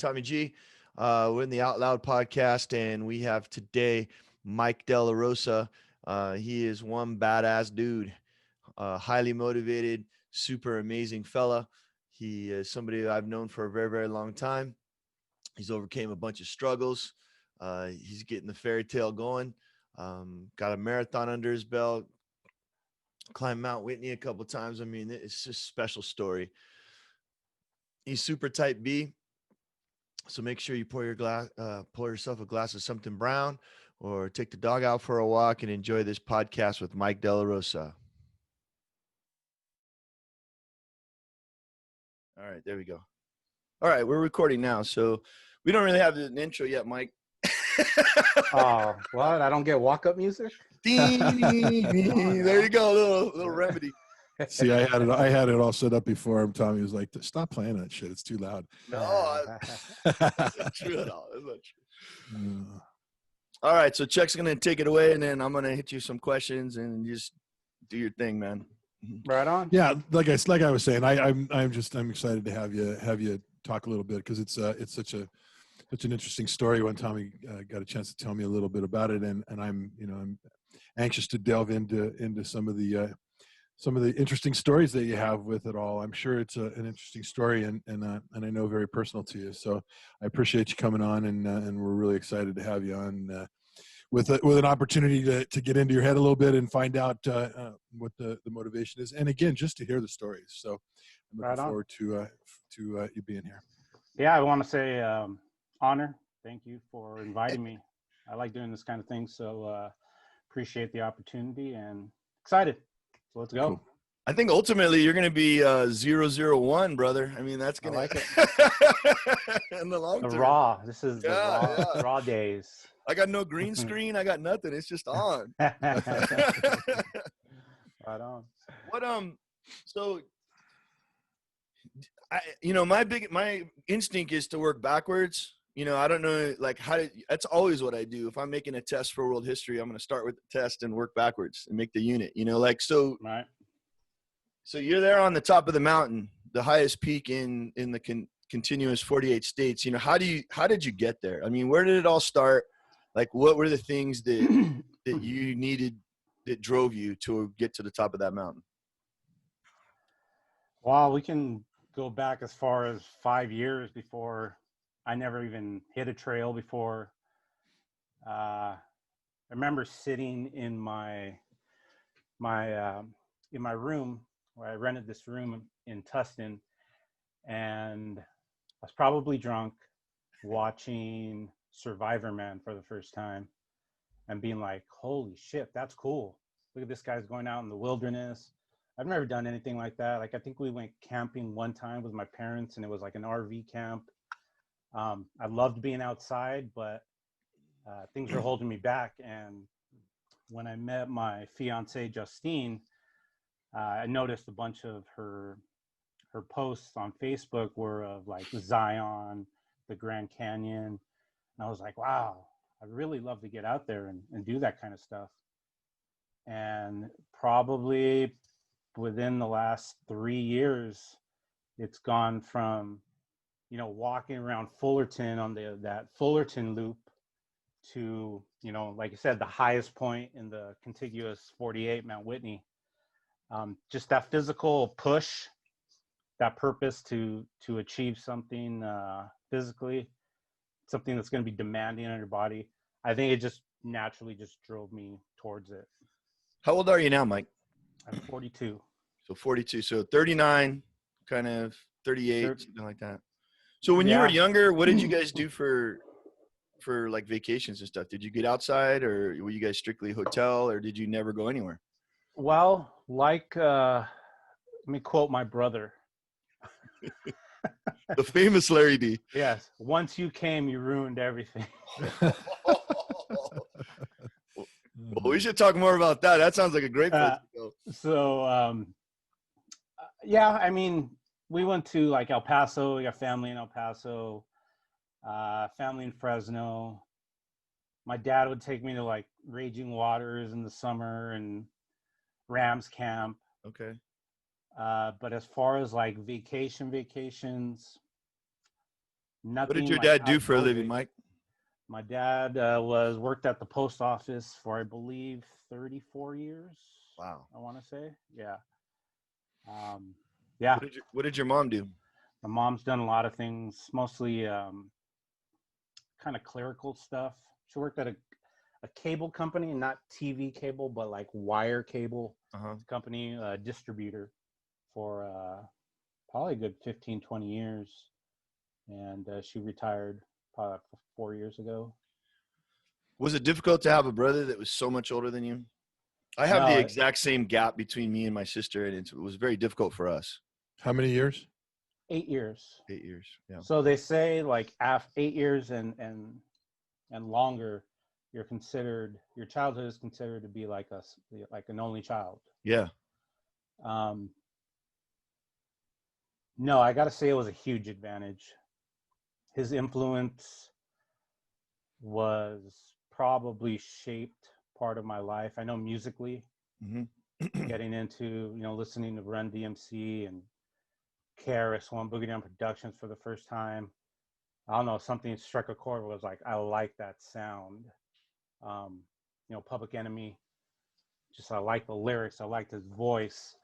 Tommy G. We're in the Outloud podcast, and we have today Mike Delarosa. He is one badass dude, highly motivated, super amazing fella. He is somebody that I've known for a very, very long time. He's overcame a bunch of struggles. He's getting the fairy tale going. Got a marathon under his belt. Climbed Mount Whitney a couple times. I mean, it's just a special story. He's super type B. So make sure you pour yourself a glass of something brown, or take the dog out for a walk and enjoy this podcast with Mike Delarosa. All right, there we go. All right, we're recording now. So we don't really have an intro yet, Mike. Oh, what? I don't get walk-up music? There you go, little remedy. See, I had it all set up before him. Tommy was like, "Stop playing that shit. It's too loud." No, that's not true at all. That's not true. All right, so Chuck's gonna take it away, and then I'm gonna hit you some questions, and just do your thing, man. Right on. Yeah, like I was saying, I'm excited to have you talk a little bit, because it's such an interesting story. When Tommy got a chance to tell me a little bit about it, and I'm anxious to delve into some of the interesting stories that you have with it all. I'm sure it's an interesting story, and I know very personal to you. So I appreciate you coming on, and we're really excited to have you on with an opportunity to get into your head a little bit and find out what the motivation is, and again, just to hear the stories. So I'm looking forward to you being here. Yeah, I want to say honor. Thank you for inviting me. I like doing this kind of thing, so appreciate the opportunity and excited. So let's go. Cool. I think ultimately you're going to be 001, brother. I mean, that's going to like it. in the long term. Raw. This is the raw days. I got no green screen. I got nothing. It's just on. Right on. So my instinct is to work backwards. I don't know, that's always what I do. If I'm making a test for world history, I'm going to start with the test and work backwards and make the unit, Right. So you're there on the top of the mountain, the highest peak in the continuous 48 states. How did you get there? I mean, where did it all start? Like, what were the things that you needed that drove you to get to the top of that mountain? Well, we can go back as far as 5 years before. I never even hit a trail before. I remember sitting in my room, where I rented this room in Tustin, and I was probably drunk, watching Survivor Man for the first time, and being like, "Holy shit, that's cool! Look at this guy's going out in the wilderness." I've never done anything like that. Like, I think we went camping one time with my parents, and it was like an RV camp. I loved being outside, but things were holding me back. And when I met my fiance, Justine, I noticed a bunch of her posts on Facebook were of like Zion, the Grand Canyon. And I was like, wow, I'd really love to get out there and do that kind of stuff. And probably within the last 3 years, it's gone from walking around Fullerton on that Fullerton loop to, like I said, the highest point in the contiguous 48, Mount Whitney. Just that physical push, that purpose to achieve something physically, something that's going to be demanding on your body. I think it just naturally just drove me towards it. How old are you now, Mike? I'm 42. So 42. So 39, kind of 38, something like that. So when you Yeah. were younger, what did you guys do for like vacations and stuff? Did you get outside, or were you guys strictly hotel, or did you never go anywhere? Well, let me quote my brother. The famous Larry D. Yes. Once you came, you ruined everything. Well, we should talk more about that. That sounds like a great place to go. So, yeah, I mean, we went to like El Paso. We got family in El Paso, family in Fresno. My dad would take me to like Raging Waters in the summer and Rams Camp. Okay. But as far as like vacations, What did Nothing your like dad do for a living, outgoing. Mike? My dad worked at the post office for, I believe, 34 years. Wow. I want to say, yeah. Yeah. What did your mom do? My mom's done a lot of things, mostly kind of clerical stuff. She worked at a cable company, not TV cable, but like wire cable company, distributor for probably a good 15, 20 years. And she retired probably 4 years ago. Was it difficult to have a brother that was so much older than you? I have the No, exact same gap between me and my sister, and it was very difficult for us. How many years? 8 years. 8 years. Yeah. So they say like after 8 years and longer, your childhood is considered to be like an only child. Yeah. No, I got to say it was a huge advantage. His influence was probably shaped part of my life. I know musically, getting into, listening to Run DMC and KRS-One, Boogie Down Productions for the first time. I don't know, something struck a chord. Was like, I like that sound. Public Enemy, just I like the lyrics, I liked his voice,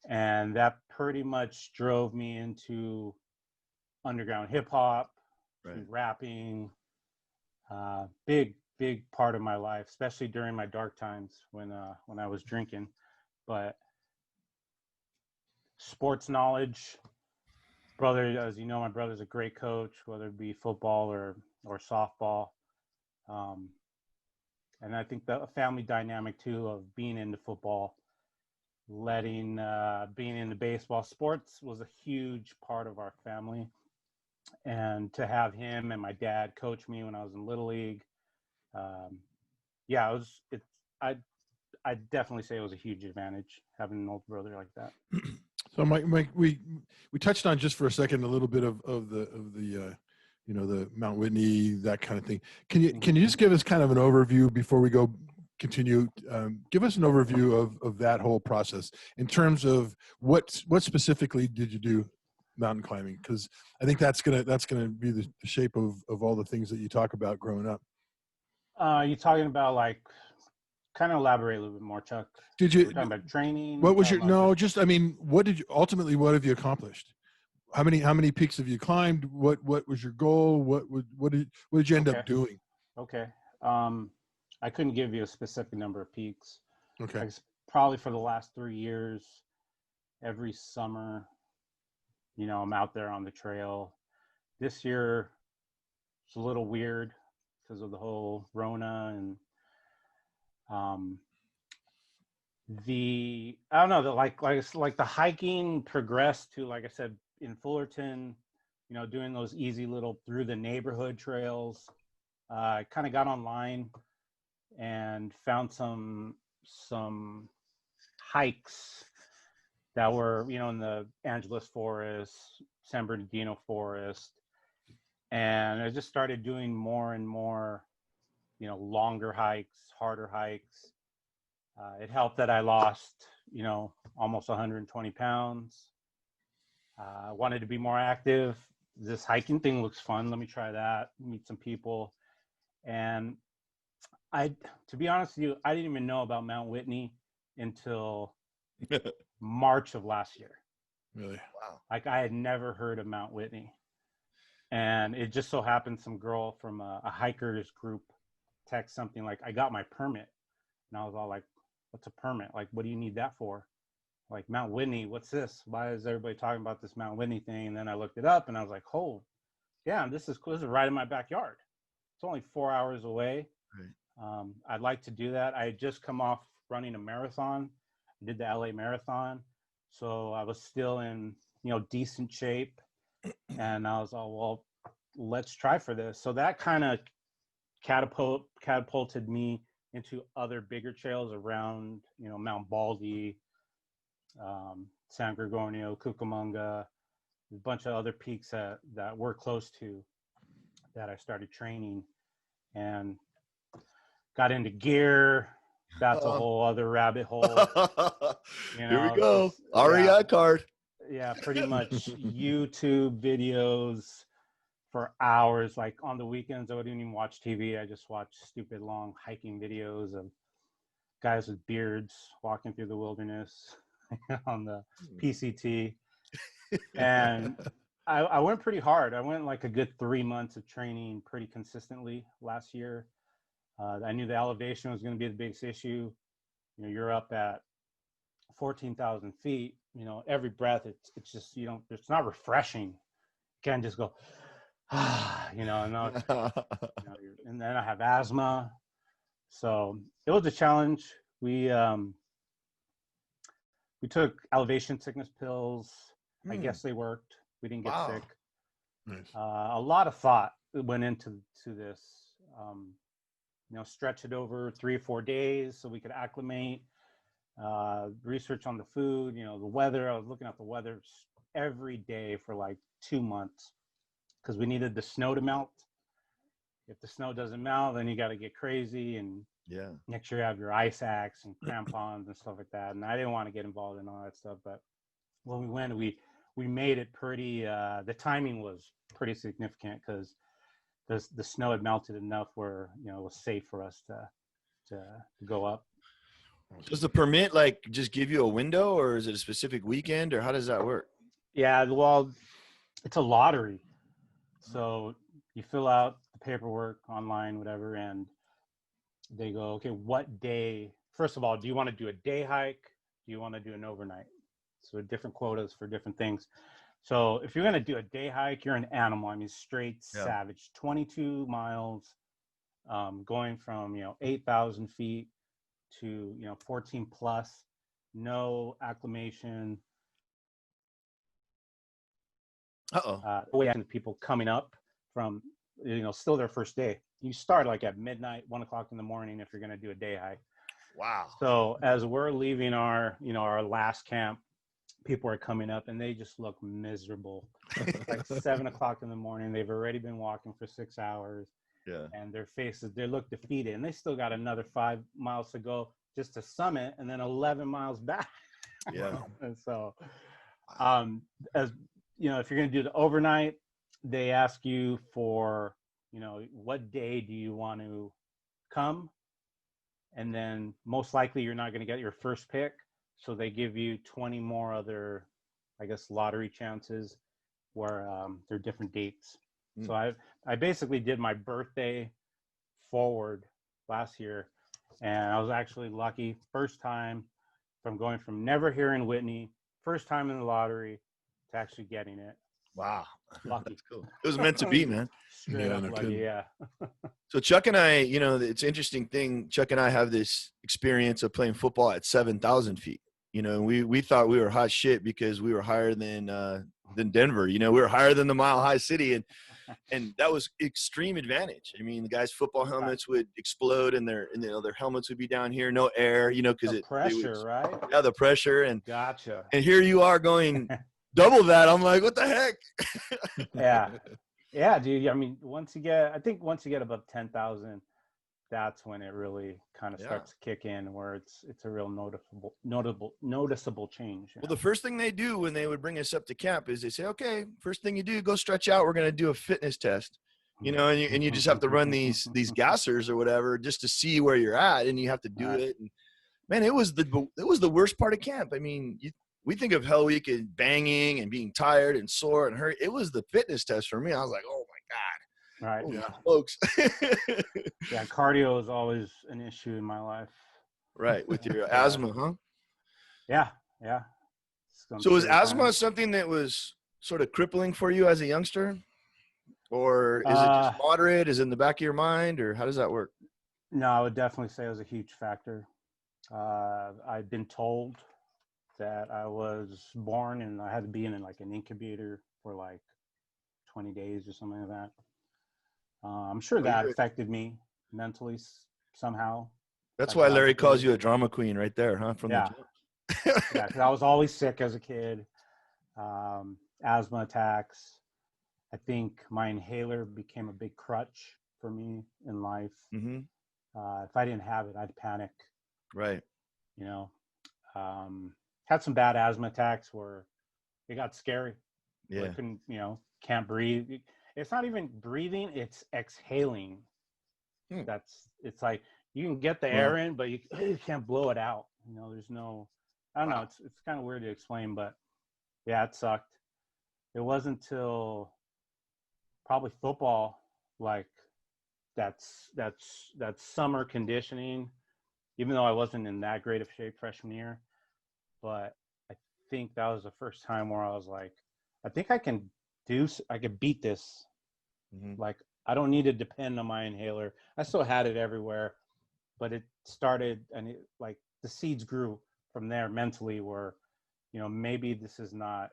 and that pretty much drove me into underground hip hop, rapping. Big part of my life, especially during my dark times when I was drinking. But sports knowledge, brother, as you know, my brother's a great coach, whether it be football or softball. And I think the family dynamic too of being into football, being into baseball, sports was a huge part of our family. And to have him and my dad coach me when I was in Little League, I'd definitely say it was a huge advantage having an older brother like that. So Mike, we touched on just for a second a little bit of the the Mount Whitney, that kind of thing. Can you just give us kind of an overview before we continue? Give us an overview of that whole process in terms of what specifically did you do mountain climbing? Because I think that's gonna be the shape of all the things that you talk about growing up. You talking about like, kind of elaborate a little bit more, Chuck? Did you talking about training? What was your what have you accomplished? How many peaks have you climbed? What was your goal? What did you end up doing? Okay. I couldn't give you a specific number of peaks. Okay. Probably for the last 3 years, every summer, I'm out there on the trail. This year, it's a little weird because of the whole Rona and I don't know, like the hiking progressed to, like I said, in Fullerton, doing those easy little through the neighborhood trails. I kind of got online and found some hikes that were, in the Angeles Forest, San Bernardino Forest. And I just started doing more and more, longer hikes, harder hikes. It helped that I lost, almost 120 pounds. I wanted to be more active. This hiking thing looks fun. Let me try that, meet some people. And to be honest with you, I didn't even know about Mount Whitney until March of last year. Really? Wow. Like, I had never heard of Mount Whitney. And it just so happened some girl from a hikers group text something like, I got my permit. And I was all like, what's a permit? Like, what do you need that for? Like, Mount Whitney, what's this? Why is everybody talking about this Mount Whitney thing? And then I looked it up and I was like, oh, yeah, this is cool. This is right in my backyard. It's only 4 hours away. Right. I'd like to do that. I had just come off running a marathon. I did the LA Marathon. So I was still in, decent shape. And I was all, well, let's try for this. So that kind of catapulted me into other bigger trails around, Mount Baldy, San Gregorio, Cucamonga, a bunch of other peaks that we're close to that I started training and got into gear. That's a whole other rabbit hole. Here we go. REI card. Yeah, pretty much YouTube videos for hours. Like on the weekends, I wouldn't even watch TV. I just watch stupid long hiking videos of guys with beards walking through the wilderness on the PCT. And I went pretty hard. I went like a good 3 months of training pretty consistently last year. I knew the elevation was going to be the biggest issue. You know, you're up at 14,000 feet. You know, every breath, it's just, you know, it's not refreshing. You can't just go, you know, and, it's, you know, and then I have asthma. So it was a challenge. We took elevation sickness pills. I guess they worked. We didn't get sick. Nice. A lot of thought went into this. You know, stretch it over 3 or 4 days so we could acclimate. Research on the food. You know, the weather. I was looking at the weather every day for like 2 months because we needed the snow to melt. If the snow doesn't melt, then you got to get crazy and make sure you have your ice axe and crampons and stuff like that. And I didn't want to get involved in all that stuff, but when we went, we made it pretty. The timing was pretty significant because the snow had melted enough where, you know, it was safe for us to go up. Does the permit like just give you a window, or is it a specific weekend, or how does that work? Yeah, well, it's a lottery, so you fill out the paperwork online, whatever, and they go, okay, what day? First of all, do you want to do a day hike? Do you want to do an overnight? So different quotas for different things. So if you're going to do a day hike, you're an animal. I mean, straight savage. 22 miles, going from, you know, 8,000 feet to, you know, 14 plus, no acclimation. Way to people coming up from, you know, still their first day. You start like at midnight, 1 o'clock in the morning if you're going to do a day hike. Wow. So as we're leaving our, you know, our last camp, people are coming up and they just look miserable. Like 7 o'clock in the morning, they've already been walking for 6 hours. Yeah. And their faces, they look defeated, and they still got another 5 miles to go just to summit, and then 11 miles back. Yeah. And so, as you know, if you're going to do the overnight, they ask you for, you know, what day do you want to come? And then most likely you're not going to get your first pick. So they give you 20 more other, I guess, lottery chances where they're different dates. So I basically did my birthday forward last year, and I was actually lucky. First time from going from never hearing Whitney, first time in the lottery, to actually getting it. Wow. Lucky. That's cool. It was meant to be, man. Straight up lucky, yeah. So Chuck and I, you know, it's an interesting thing. Chuck and I have this experience of playing football at 7,000 feet. You know, and we thought we were hot shit because we were higher than Denver. You know, we were higher than the Mile High City, and that was extreme advantage. I mean, the guys' football helmets would explode, and their helmets would be down here, no air. You know, because the pressure, right? Yeah, the pressure, and gotcha. And here you are going double that. I'm like, what the heck? Yeah, dude. I mean, once you get above 10,000. That's when it really kind of starts to kick in, where it's a real noticeable change. Well, the first thing they do when they would bring us up to camp is they say, okay, first thing you do, go stretch out. We're going to do a fitness test, you know, and you just have to run these gassers or whatever just to see where you're at, and you have to do it. And man, it was the worst part of camp. I mean, we think of Hell Week as banging and being tired and sore and hurt. It was the fitness test for me. I was like, oh my God. Right. Folks. Yeah, cardio is always an issue in my life. Right, with your asthma, huh? Yeah. So was asthma something that was sort of crippling for you as a youngster? Or is it just moderate? Is it in the back of your mind? Or how does that work? No, I would definitely say it was a huge factor. I've been told that I was born and I had to be in like an incubator for like 20 days or something like that. I'm sure that affected me mentally somehow. That's why Larry calls you a drama queen right there, huh? From the yeah, because I was always sick as a kid. Asthma attacks. I think my inhaler became a big crutch for me in life. Mm-hmm. If I didn't have it, I'd panic. Right. You know, had some bad asthma attacks where it got scary. Yeah. I couldn't, can't breathe. it's not even breathing, it's exhaling. It's like you can get the air in, but you can't blow it out. There's no, I don't know. It's kind of weird to explain, but yeah, it sucked. It wasn't until probably football, like that's summer conditioning, even though I wasn't in that great of shape freshman year, but I think that was the first time where I was like, I think I can beat this. Like, I don't need to depend on my inhaler. I still had it everywhere, but it started, and like the seeds grew from there mentally, where, maybe this is not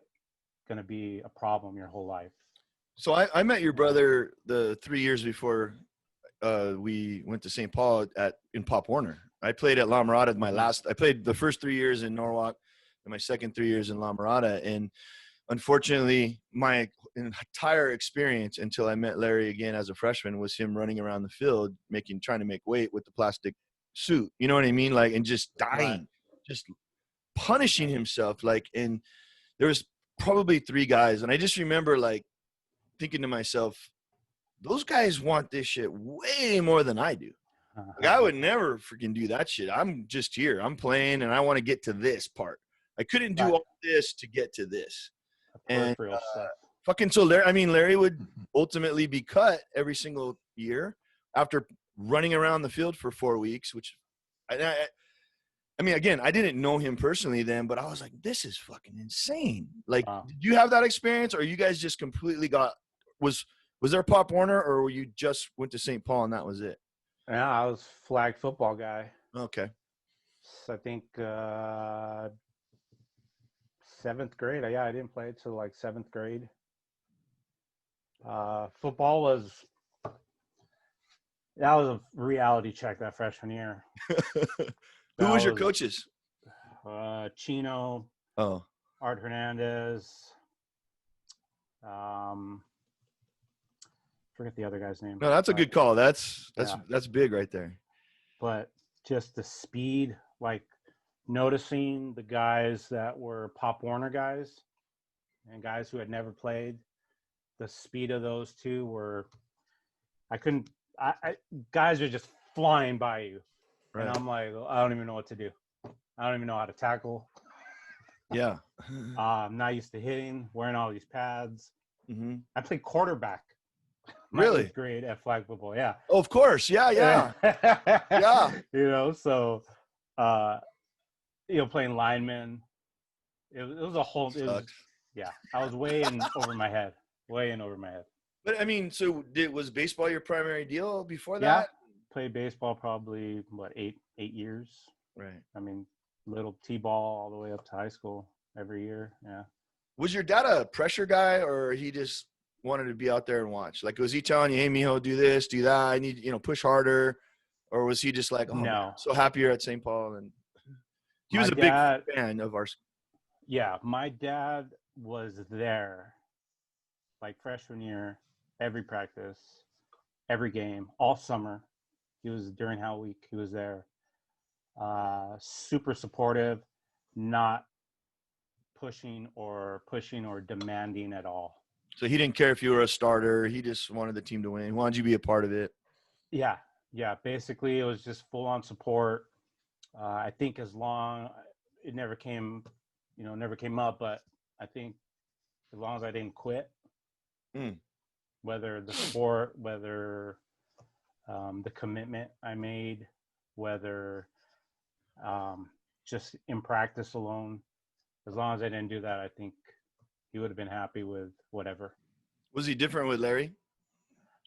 going to be a problem your whole life. So I met your brother the 3 years before we went to St. Paul in Pop Warner. I played at La Mirada I played the first 3 years in Norwalk and my second 3 years in La Mirada. And unfortunately, my entire experience until I met Larry again as a freshman was him running around the field, trying to make weight with the plastic suit. You know what I mean? Like, and just dying, just punishing himself. Like, and there was probably 3 guys. And I just remember like thinking to myself, those guys want this shit way more than I do. Like, I would never freaking do that shit. I'm just here. I'm playing, and I want to get to this part. I couldn't do all this to get to this. And fucking so Larry would ultimately be cut every single year after running around the field for 4 weeks, which I mean, again, I didn't know him personally then, but I was like, this is fucking insane. Like, did you have that experience, or you guys just completely was there Pop Warner, or were you just went to St. Paul and that was it? Yeah, I was flag football guy. Okay. So I think 7th grade. Yeah, I didn't play it till like 7th grade. Football was a reality check that freshman year. Who was your coaches? Chino. Art Hernandez. Forget the other guy's name. No, that's a good call. That's big right there. But just the speed, like noticing the guys that were Pop Warner guys and guys who had never played, the speed of those two were, guys are just flying by you. Right. And I'm like, I don't even know what to do. I don't even know how to tackle. Yeah. I'm not used to hitting, wearing all these pads. I played quarterback. Really? Grade at flag football, yeah. Oh, of course, yeah. Yeah. So, playing lineman. It was a whole. I was way in over my head. But I mean, so was baseball your primary deal before that? Yeah, played baseball probably 8 years. Right. I mean, little t-ball all the way up to high school every year. Yeah. Was your dad a pressure guy, or he just wanted to be out there and watch? Like, was he telling you, hey, mijo, do this, do that, I need, push harder? Or was he just like, oh, no, man, so happy you're at St. Paul? And he was a big fan of ours. Yeah, my dad was there like freshman year, every practice, every game, all summer. He was during Hell Week. He was there. Super supportive, not pushing or demanding at all. So he didn't care if you were a starter. He just wanted the team to win. He wanted you to be a part of it. Yeah. Basically, it was just full on support. I think it never came up, but I think as long as I didn't quit, whether the sport, whether the commitment I made, whether just in practice alone, as long as I didn't do that, I think he would have been happy with whatever. Was he different with Larry?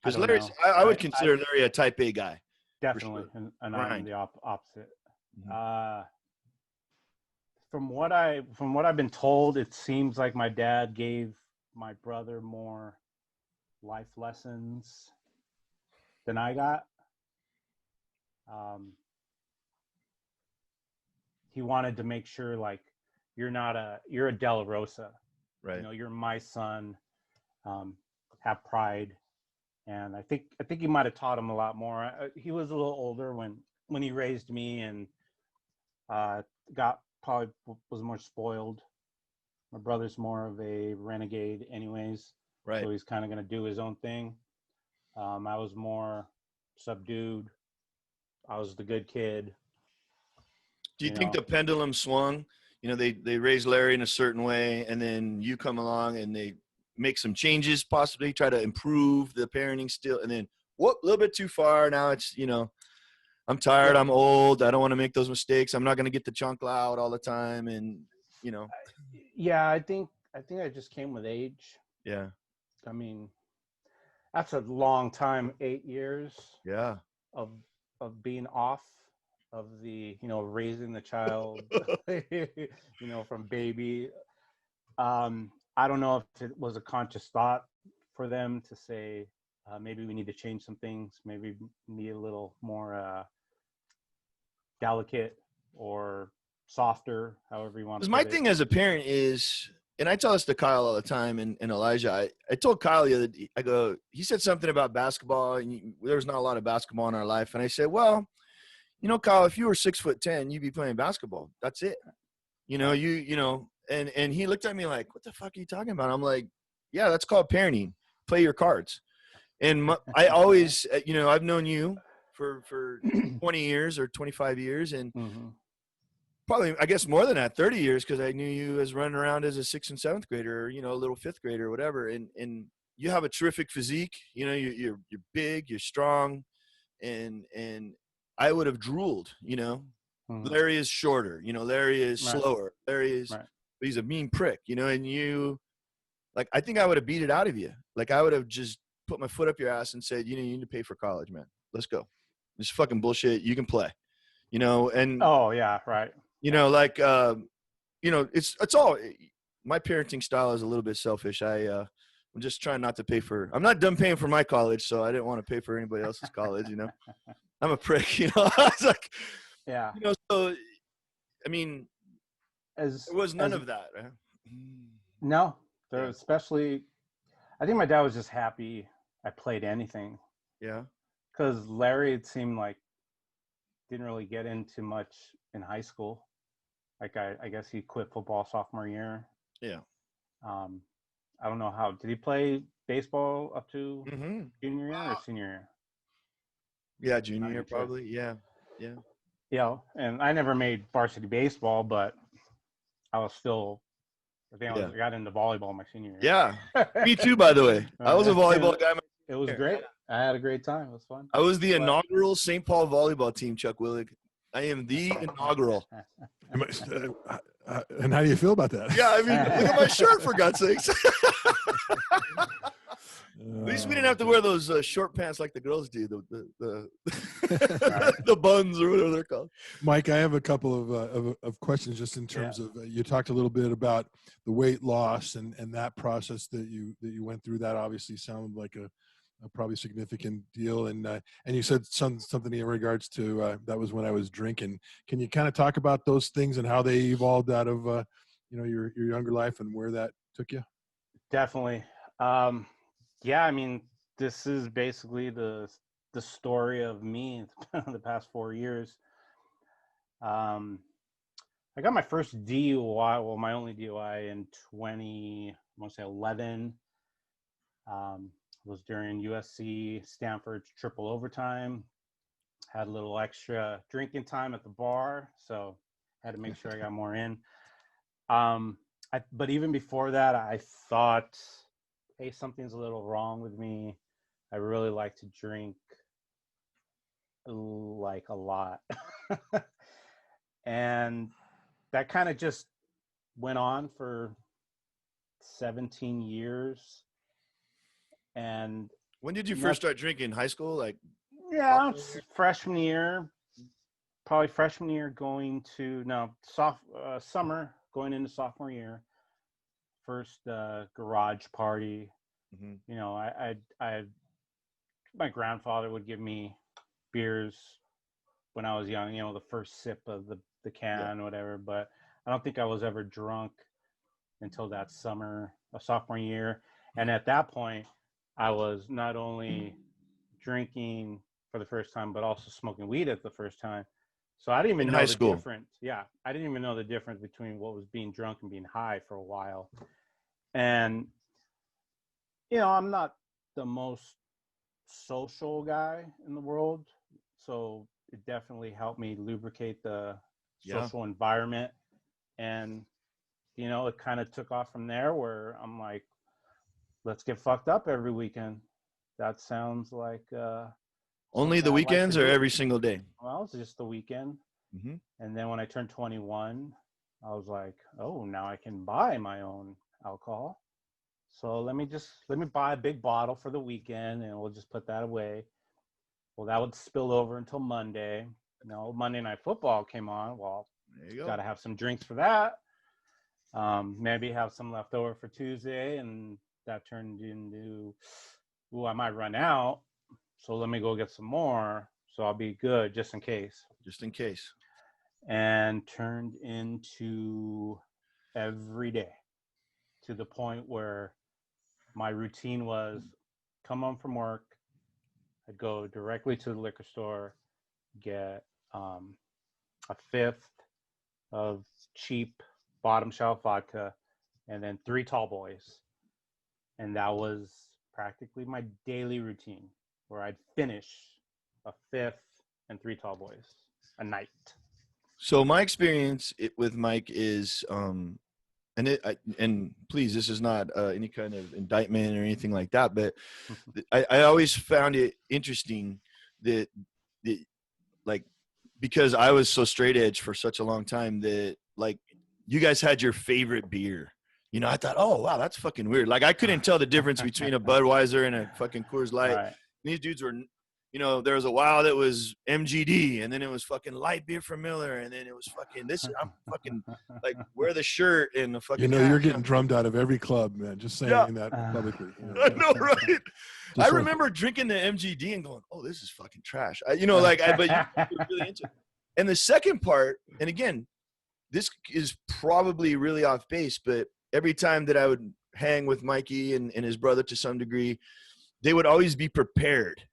Because I would consider Larry a type A guy. Definitely, sure. and I'm the opposite. From what I've been told, it seems like my dad gave my brother more life lessons than I got. He wanted to make sure, like, you're a Delarosa, right? You're my son. Have pride, and I think he might have taught him a lot more. He was a little older when he raised me, and was more spoiled. My brother's more of a renegade, anyways. Right. So he's kind of going to do his own thing. I was more subdued. I was the good kid. Do you think the pendulum swung? You know, they raised Larry in a certain way, and then you come along and they make some changes, possibly try to improve the parenting still, and then whoop, a little bit too far. Now it's, you know, I'm tired, I'm old, I don't want to make those mistakes. I'm not going to get the chunk out all the time, and you know. Yeah, I think I just came with age. Yeah. I mean, that's a long time, 8 years. Yeah. Of being off of the, you know, raising the child, you know, from baby. I don't know if it was a conscious thought for them to say, maybe we need to change some things. Maybe need a little more delicate or softer, however you want to put my it. thing as a parent is, and I tell this to Kyle all the time, and Elijah, I told Kyle the other day, I go, he said something about basketball, and there was not a lot of basketball in our life. And I said, well, you know, Kyle, if you were 6'10", you'd be playing basketball. That's it. You know, you know, and he looked at me like, what the fuck are you talking about? I'm like, yeah, that's called parenting. Play your cards. And I always, you know, I've known you for 20 years or 25 years, and probably, I guess, more than that, 30 years, because I knew you as running around as a 6th and 7th grader, or, you know, a little 5th grader or whatever. And you have a terrific physique. You know, you're big, you're strong, and I would have drooled. You know, Larry is shorter. You know, Larry is slower. Larry is, but he's a mean prick. You know, and you, like, I think I would have beat it out of you. Like, I would have just put my foot up your ass and said, you know, you need to pay for college, man. Let's go. This is fucking bullshit. You can play. You know, and you know, like, you know, it's all, my parenting style is a little bit selfish. I'm just trying not to pay for, I'm not done paying for my college, so I didn't want to pay for anybody else's college, you know. I'm a prick, you know. It's like, you know, so, I mean, there was none of that. Right? No, especially, I think my dad was just happy I played anything. Yeah. Because Larry, it seemed like, didn't really get into much in high school. Like, I guess he quit football sophomore year. Yeah. I don't know how. Did he play baseball up to junior year or senior year? Yeah, junior year probably. Yeah. Yeah. Yeah, and I never made varsity baseball, but I was still, I think I got into volleyball my senior year. Yeah. Me too, by the way. I was a volleyball guy. It was great. I had a great time. It was fun. I was the inaugural St. Paul volleyball team, Chuck Willig. I am the inaugural. And how do you feel about that? Yeah, I mean, look at my shirt, for God's sakes. At least we didn't have to wear those short pants like the girls do, the the buns or whatever they're called. Mike, I have a couple of questions just in terms of, you talked a little bit about the weight loss and that process that you went through. That obviously sounded like a probably significant deal, and you said something in regards to that was when I was drinking. Can you kind of talk about those things and how they evolved out of you know, your younger life and where that took you? Definitely. Yeah, I mean, this is basically the story of me the past 4 years. I got my first DUI, well, my only DUI in 2011. Was during USC Stanford's triple overtime. Had a little extra drinking time at the bar, so had to make sure I got more in. But even before that, I thought, hey, something's a little wrong with me. I really like to drink, like, a lot. And that kind of just went on for 17 years. And when did you first start drinking? High school? Like, yeah, freshman year, probably freshman year going to, summer going into sophomore year. First garage party. You know, I my grandfather would give me beers when I was young, you know, the first sip of the can, whatever, but I don't think I was ever drunk until that summer of sophomore year. And at that point, I was not only drinking for the first time, but also smoking weed at the first time. So I didn't even know the difference. Yeah, I didn't even know the difference between what was being drunk and being high for a while. And I'm not the most social guy in the world, so it definitely helped me lubricate the Yeah. social environment. And it kind of took off from there, where I'm like, let's get fucked up every weekend. That sounds like Only something the I'd like to weekends or do. every single day? Well, it's just the weekend. Mm-hmm. And then when I turned 21, I was like, oh, now I can buy my own alcohol. So let me buy a big bottle for the weekend, and we'll just put that away. Well, that would spill over until Monday. Monday Night Football came on. Well, There you go. got to have some drinks for that. Maybe have some left over for Tuesday, and that turned into, I might run out. So let me go get some more, so I'll be good just in case. Just in case. And turned into every day, to the point where my routine was come home from work, I'd go directly to the liquor store, get a fifth of cheap bottom shelf vodka, and then 3 tall boys. And that was practically my daily routine, where I'd finish a fifth and 3 tall boys a night. So my experience with Mike is, and please, this is not any kind of indictment or anything like that, but I always found it interesting that like, because I was so straight edge for such a long time, that like you guys had your favorite beer. I thought, oh wow, that's fucking weird. Like I couldn't tell the difference between a Budweiser and a fucking Coors Light. Right. These dudes were, there was a while that was MGD, and then it was fucking light beer from Miller, and then it was fucking this. I'm fucking like wear the shirt and the fucking. You're getting drummed out of every club, man. Just saying that publicly. I know, right? I Just remember drinking the MGD and going, "Oh, this is fucking trash." But you were really into it. And the second part, and again, this is probably really off base, but every time that I would hang with Mikey and his brother to some degree, they would always be prepared.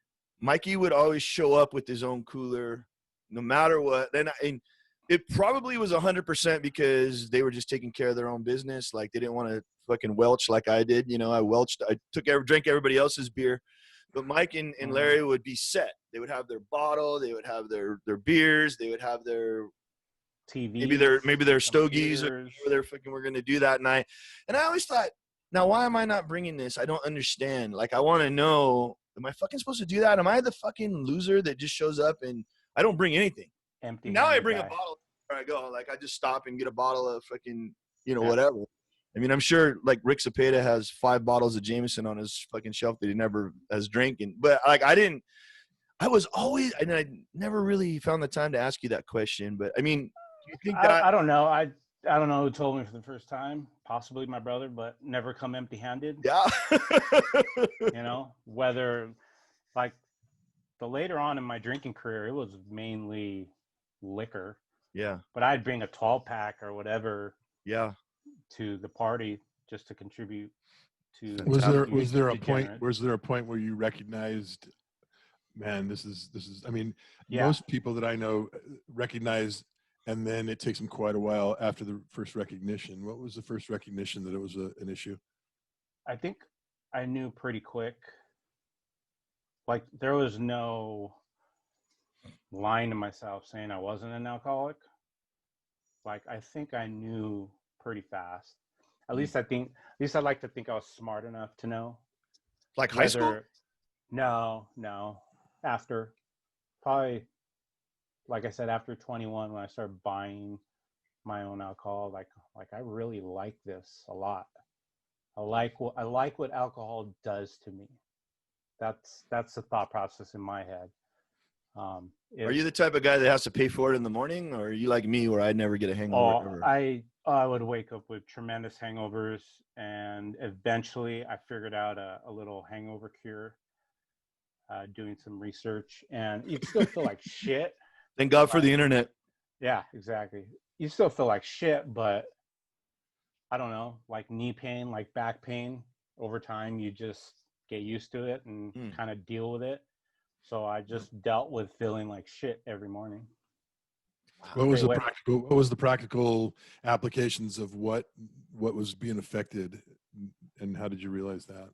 Mikey would always show up with his own cooler, no matter what. And it probably was 100% because they were just taking care of their own business. Like they didn't want to fucking welch like I did. I welched. I drank everybody else's beer. But Mike and Larry would be set. They would have their bottle. They would have their beers. They would have their TV. Maybe their stogies or they're fucking. We're gonna do that night. And I always thought, now why am I not bringing this? I don't understand. Like I want to know. Am I fucking supposed to do that? Am I the fucking loser that just shows up and I don't bring anything? Empty. Now I bring a bottle where I go. Like I just stop and get a bottle of fucking, whatever. I mean, I'm sure like Rick Cepeda has 5 bottles of Jameson on his fucking shelf that he never has drinking. But like I was always, and I never really found the time to ask you that question. But I mean, do you think that? I don't know. I don't know who told me for the first time, possibly my brother, but never come empty-handed. Yeah. Whether like the later on in my drinking career, it was mainly liquor. Yeah. But I'd bring a 12-pack or whatever. Yeah. To the party just to contribute to. Was there a point where you recognized, man, this is? I mean, most people that I know recognize, and then it takes them quite a while after the first recognition. What was the first recognition that it was an issue? I think I knew pretty quick. Like there was no lying to myself saying I wasn't an alcoholic. Like I think I knew pretty fast. At least I'd like to think I was smart enough to know. Like high school? No. After probably, like I said, after 21, when I started buying my own alcohol, like I really like this a lot. I like what alcohol does to me. That's the thought process in my head. Are you the type of guy that has to pay for it in the morning, or are you like me where I'd never get a hangover? I would wake up with tremendous hangovers, and eventually I figured out a little hangover cure, doing some research, and you'd still feel like shit. Thank God for the internet. Yeah, exactly. You still feel like shit, but I don't know, like knee pain, like back pain, over time you just get used to it and kind of deal with it. So I just dealt with feeling like shit every morning. What was the practical applications of what was being affected, and how did you realize that?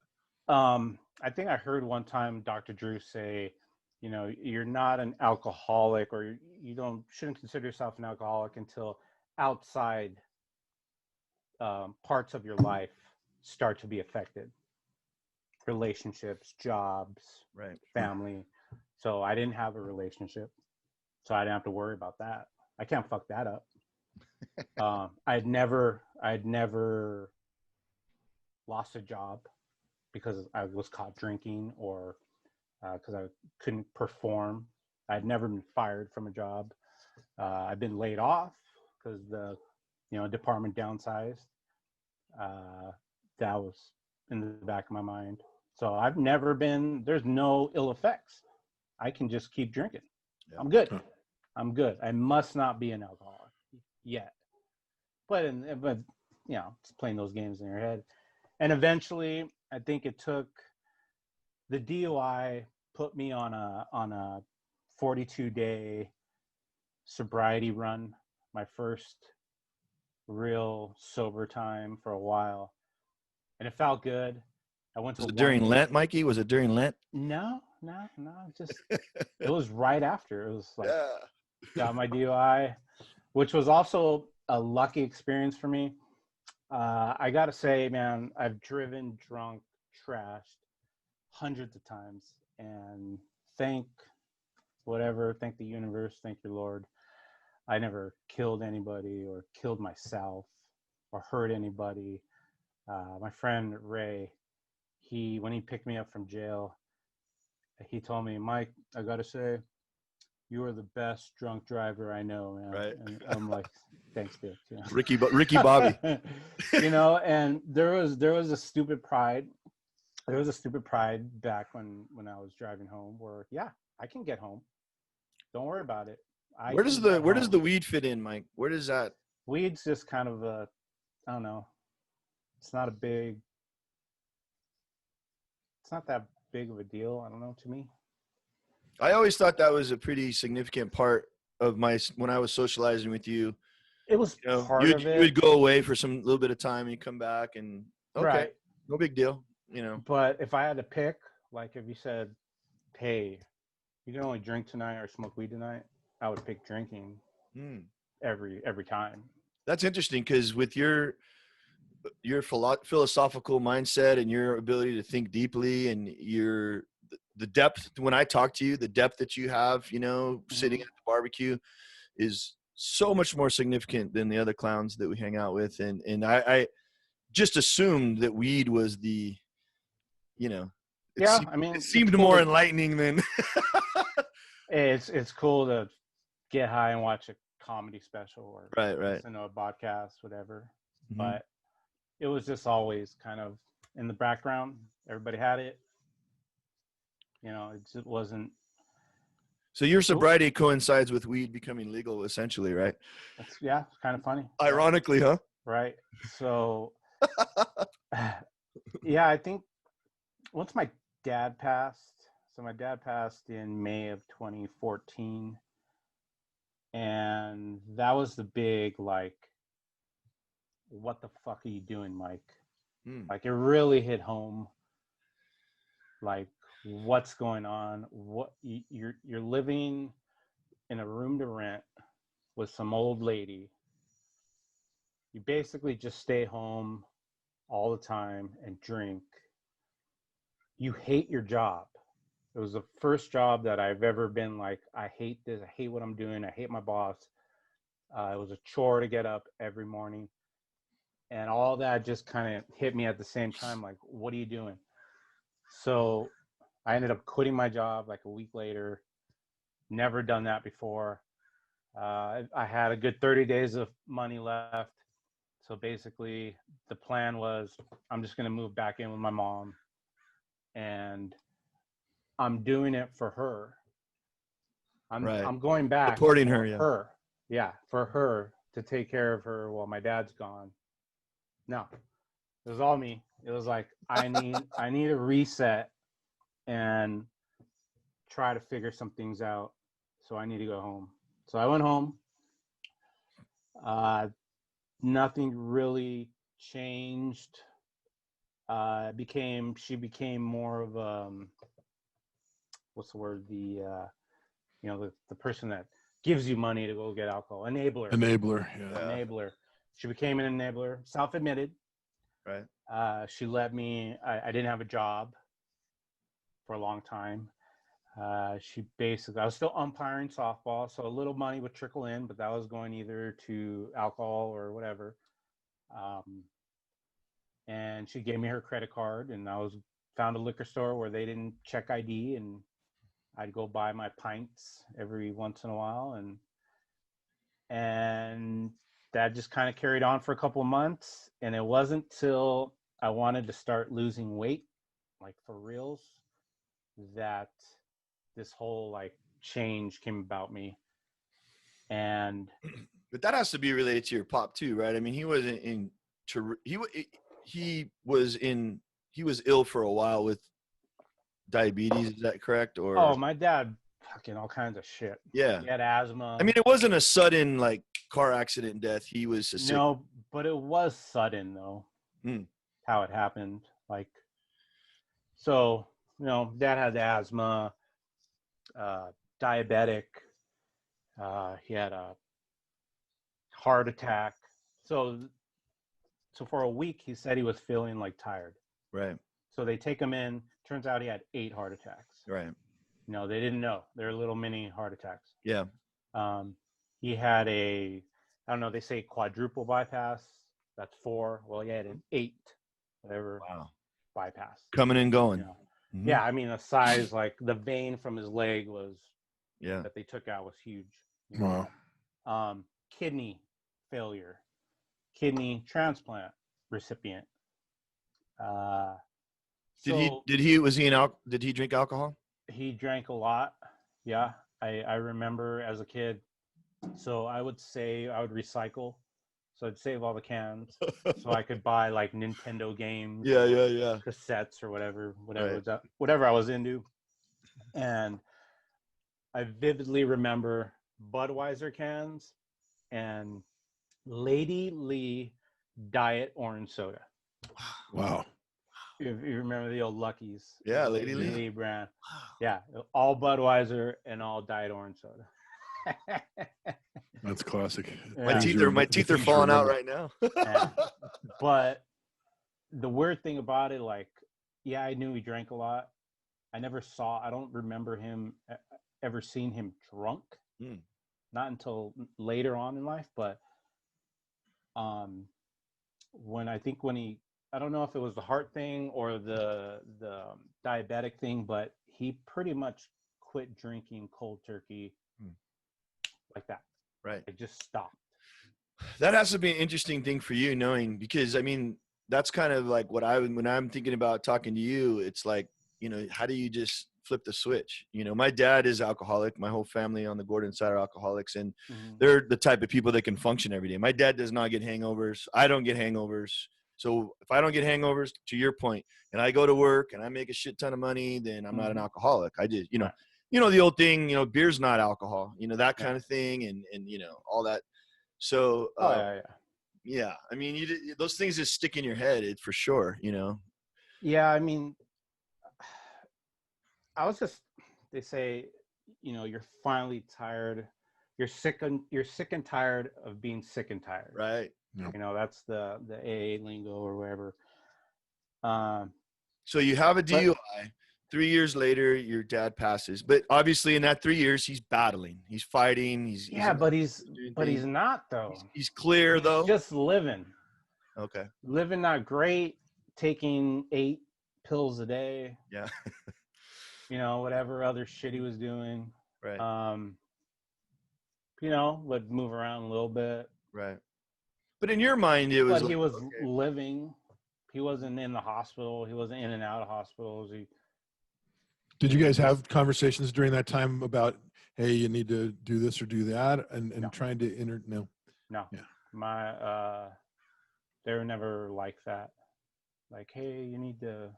I think I heard one time Dr. Drew say, you know, you're not an alcoholic, or you shouldn't consider yourself an alcoholic until outside parts of your life start to be affected. Relationships, jobs, Right. family. So I didn't have a relationship, so I didn't have to worry about that. I can't fuck that up. I'd never lost a job because I was caught drinking, or because I couldn't perform. I'd never been fired from a job. I've been laid off because the department downsized. That was in the back of my mind. So I've never been. There's no ill effects. I can just keep drinking. Yeah. I'm good. I'm good. I must not be an alcoholic yet. But it's playing those games in your head. And eventually, I think it took the DUI put me on a 42-day sobriety run, my first real sober time for a while, and it felt good. I went to. Was it during Lent, Mikey? Was it during Lent? No. Just it was right after. It was like got my DUI, which was also a lucky experience for me. I gotta say, man, I've driven drunk, trashed hundreds of times, and thank the universe, thank your Lord, I never killed anybody or killed myself or hurt anybody. My friend Ray, when he picked me up from jail, he told me, Mike, I gotta say, you are the best drunk driver I know, man. Right. And I'm like, thanks, Dick. You know? Ricky Bobby. And there was a stupid pride. There was a stupid pride back when I was driving home where, I can get home. Don't worry about it. Where does the weed fit in, Mike? Where does that? Weed's just kind of I don't know. It's not that big of a deal. I don't know, to me. I always thought that was a pretty significant part of when I was socializing with you. It was part of it. You would go away for some little bit of time and you come back and right. No big deal, But if I had to pick, like if you said, hey, you can only drink tonight or smoke weed tonight, I would pick drinking every time. That's interesting, because with your philosophical mindset and your ability to think deeply and the depth, when I talk to you, the depth that you have, sitting at the barbecue is so much more significant than the other clowns that we hang out with. And I just assumed that weed was the, it seemed cool more enlightening than. It's cool to get high and watch a comedy special or right. listen to a podcast, whatever. Mm-hmm. But it was just always kind of in the background. Everybody had it. It just wasn't. So your sobriety coincides with weed becoming legal, essentially, right? It's kind of funny. Ironically, huh? Right. So, I think once my dad passed. So my dad passed in May of 2014. And that was the big, like, what the fuck are you doing, Mike? Like, it really hit home. Like, what's going on? What you're living in a room to rent with some old lady. You basically just stay home all the time and drink. You hate your job. It was the first job that I've ever been like, I hate this. I hate what I'm doing. I hate my boss. It was a chore to get up every morning. And all that just kind of hit me at the same time. Like, what are you doing? So I ended up quitting my job like a week later. Never done that before. I had a good 30 days of money left. So basically the plan was, I'm just going to move back in with my mom. And I'm doing it for her. I'm going back. Supporting her, for her to take care of her while my dad's gone. No, it was all me. It was like, I need a reset and try to figure some things out. So I need to go home. So I went home. Nothing really changed she became more of what's the word, the person that gives you money to go get alcohol, enabler. Yeah. Enabler. She became an enabler, self-admitted. Right. She let me, I didn't have a job for a long time. I was still umpiring softball, so a little money would trickle in, but that was going either to alcohol or whatever. And she gave me her credit card, and found a liquor store where they didn't check ID, and I'd go buy my pints every once in a while, and that just kind of carried on for a couple of months. And it wasn't till I wanted to start losing weight, like for reals, that this whole like change came about me. And but that has to be related to your pop too, right? I mean, he wasn't in he was ill for a while with diabetes. Is that correct? Or oh, my dad fucking all kinds of shit. yeah, He had asthma. I mean, it wasn't a sudden like car accident death. He was no, but it was sudden though. Mm. How it happened, like, so dad had asthma, diabetic, he had a heart attack. So for a week he said he was feeling like tired. Right. So they take him in. Turns out he had 8 heart attacks. Right. They didn't know. They're little mini heart attacks. Yeah. He had I don't know, they say quadruple bypass. That's 4. Well, he had an 8, whatever. Wow. Bypass. Coming and going. Mm-hmm. Yeah, I mean, the size, like the vein from his leg that they took out was huge. Wow. Kidney failure, kidney transplant recipient. Did he drink alcohol? He drank a lot. Yeah, I remember as a kid. So I would recycle. So I'd save all the cans so I could buy like Nintendo games. Yeah. Cassettes or whatever Right. whatever I was into. And I vividly remember Budweiser cans and Lady Lee Diet Orange Soda. Wow. If you remember the old Luckies. Yeah, Lady Lee brand. Yeah, all Budweiser and all Diet Orange Soda. That's classic. Yeah. My teeth are falling out right now. Yeah. But the weird thing about it, like, yeah, I knew he drank a lot. I don't remember him ever seeing him drunk. Not until later on in life. But I don't know if it was the heart thing or the diabetic thing, but he pretty much quit drinking cold turkey like that. Right. It just stopped. That has to be an interesting thing for you, knowing, because I mean, that's kind of like when I'm thinking about talking to you, it's like, how do you just flip the switch? My dad is alcoholic. My whole family on the Gordon side are alcoholics, and they're the type of people that can function every day. My dad does not get hangovers. I don't get hangovers. So if I don't get hangovers, to your point, and I go to work and I make a shit ton of money, then I'm not an alcoholic. I just, the old thing, beer's not alcohol, that kind of thing. And all that. So, yeah, I mean, those things just stick in your head, for sure, Yeah. I mean, they say, you're finally tired. You're sick and tired of being sick and tired. Right. That's the AA lingo or wherever. So you have a DUI. 3 years later, your dad passes. But obviously, in that 3 years, he's battling. He's fighting. He's not though. He's clear though. Just living. Okay. Living not great. Taking 8 pills a day. Yeah. Whatever other shit he was doing. Right. Would move around a little bit. Right. But in your mind, it was. But he was living. He wasn't in the hospital. He wasn't in and out of hospitals. Did you guys have conversations during that time about, hey, you need to do this or do that, and No. trying to No. No. Yeah. They were never like that. Like, hey, you need to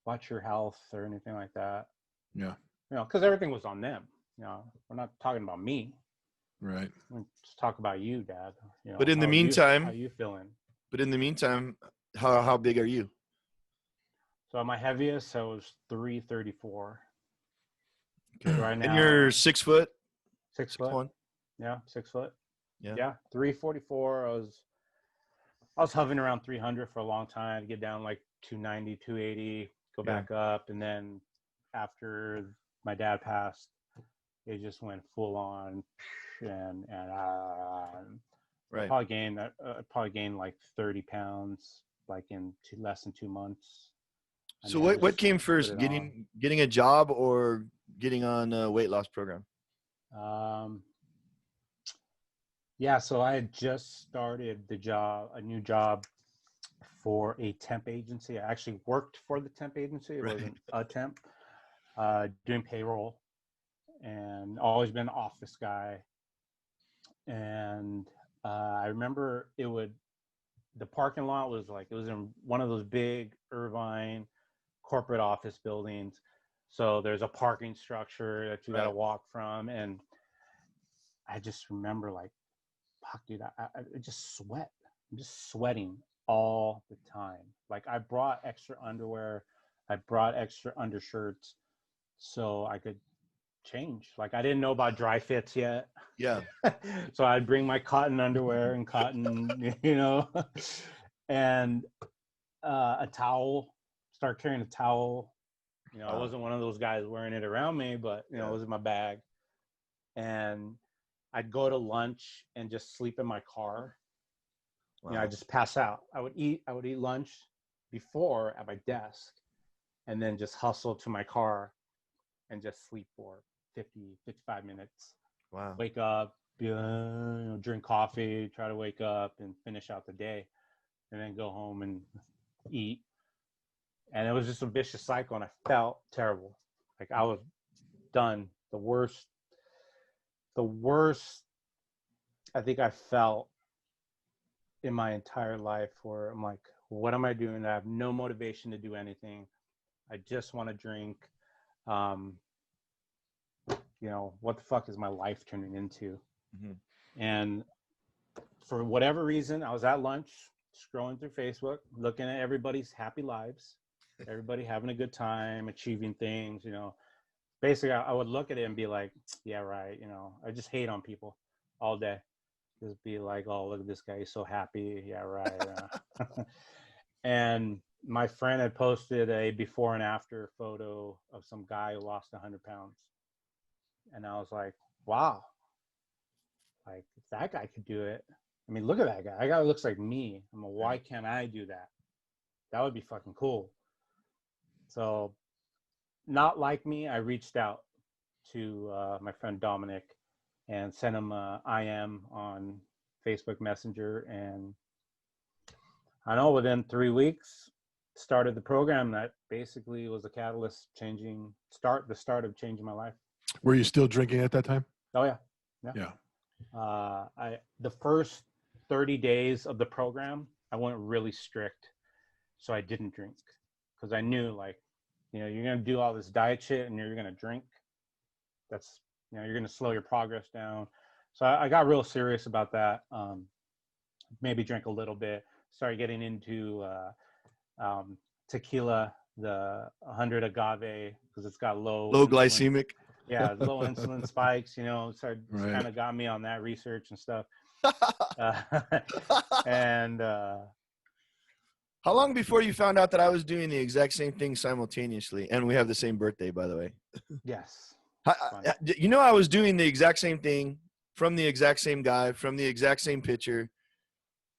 watch your health or anything like that. Yeah. Because everything was on them. We're not talking about me. Right. Let's talk about you, Dad. But in the meantime, how you feeling? But in the meantime, how big are you? So my heaviest, I was 334. Okay. Right And now, you're 6 foot, 6 foot. 6'1"? Yeah, 6 foot. Yeah. Yeah, 344. I was hovering around 300 for a long time to get down like 290, 280, go Yeah. back up, and then after my dad passed, it just went full on, and Right. I probably gained like 30 pounds like in less than 2 months. And So then what just came put first, it on. getting a job or getting on a weight loss program? Yeah, so I had just started a new job for a temp agency. I actually worked for the temp agency. It Right. wasn't a temp, doing payroll, and always been an office guy. And I remember the parking lot was like, it was in one of those big Irvine corporate office buildings. So there's a parking structure that you got to Right. walk from. And I just remember like, fuck, dude, I just sweat. I'm just sweating all the time. Like I brought extra underwear, I brought extra undershirts so I could change. Like I didn't know about dry fits yet. Yeah. So I'd bring my cotton underwear and cotton, and a towel, start carrying a towel. I Wow. wasn't one of those guys wearing it around me, but it was in my bag. And I'd go to lunch and just sleep in my car. Wow. I'd just pass out. I would eat lunch before at my desk, and then just hustle to my car and just sleep for 55 minutes. Wow. Wake up, drink coffee, try to wake up and finish out the day, and then go home and eat. And it was just a vicious cycle, and I felt terrible. Like I was done. The worst I think I felt in my entire life, where I'm like, what am I doing? I have no motivation to do anything. I just want to drink. What the fuck is my life turning into? Mm-hmm. And for whatever reason, I was at lunch, scrolling through Facebook, looking at everybody's happy lives, everybody having a good time, achieving things, Basically, I would look at it and be like, yeah, right. I just hate on people all day. Just be like, oh, look at this guy. He's so happy. Yeah, right. And my friend had posted a before and after photo of some guy who lost 100 pounds. And I was like, wow, like if that guy could do it. I mean, look at that guy. That guy looks like me. I'm like, why can't I do that? That would be fucking cool. So, not like me, I reached out to my friend Dominic and sent him a IM on Facebook Messenger. And I know within 3 weeks, started the program that basically was the catalyst the start of changing my life. Were you still drinking at that time? Oh yeah. Yeah. The first 30 days of the program, I went really strict. So I didn't drink because I knew like, you're going to do all this diet shit and you're going to drink. That's, you're going to slow your progress down. So I got real serious about that. Maybe drink a little bit, started getting into tequila, the 100 agave, because it's got low glycemic. Yeah, low insulin spikes, started Right. kind of got me on that research and stuff. And how long before you found out that I was doing the exact same thing simultaneously? And we have the same birthday, by the way. yes. I was doing the exact same thing from the exact same guy, from the exact same picture.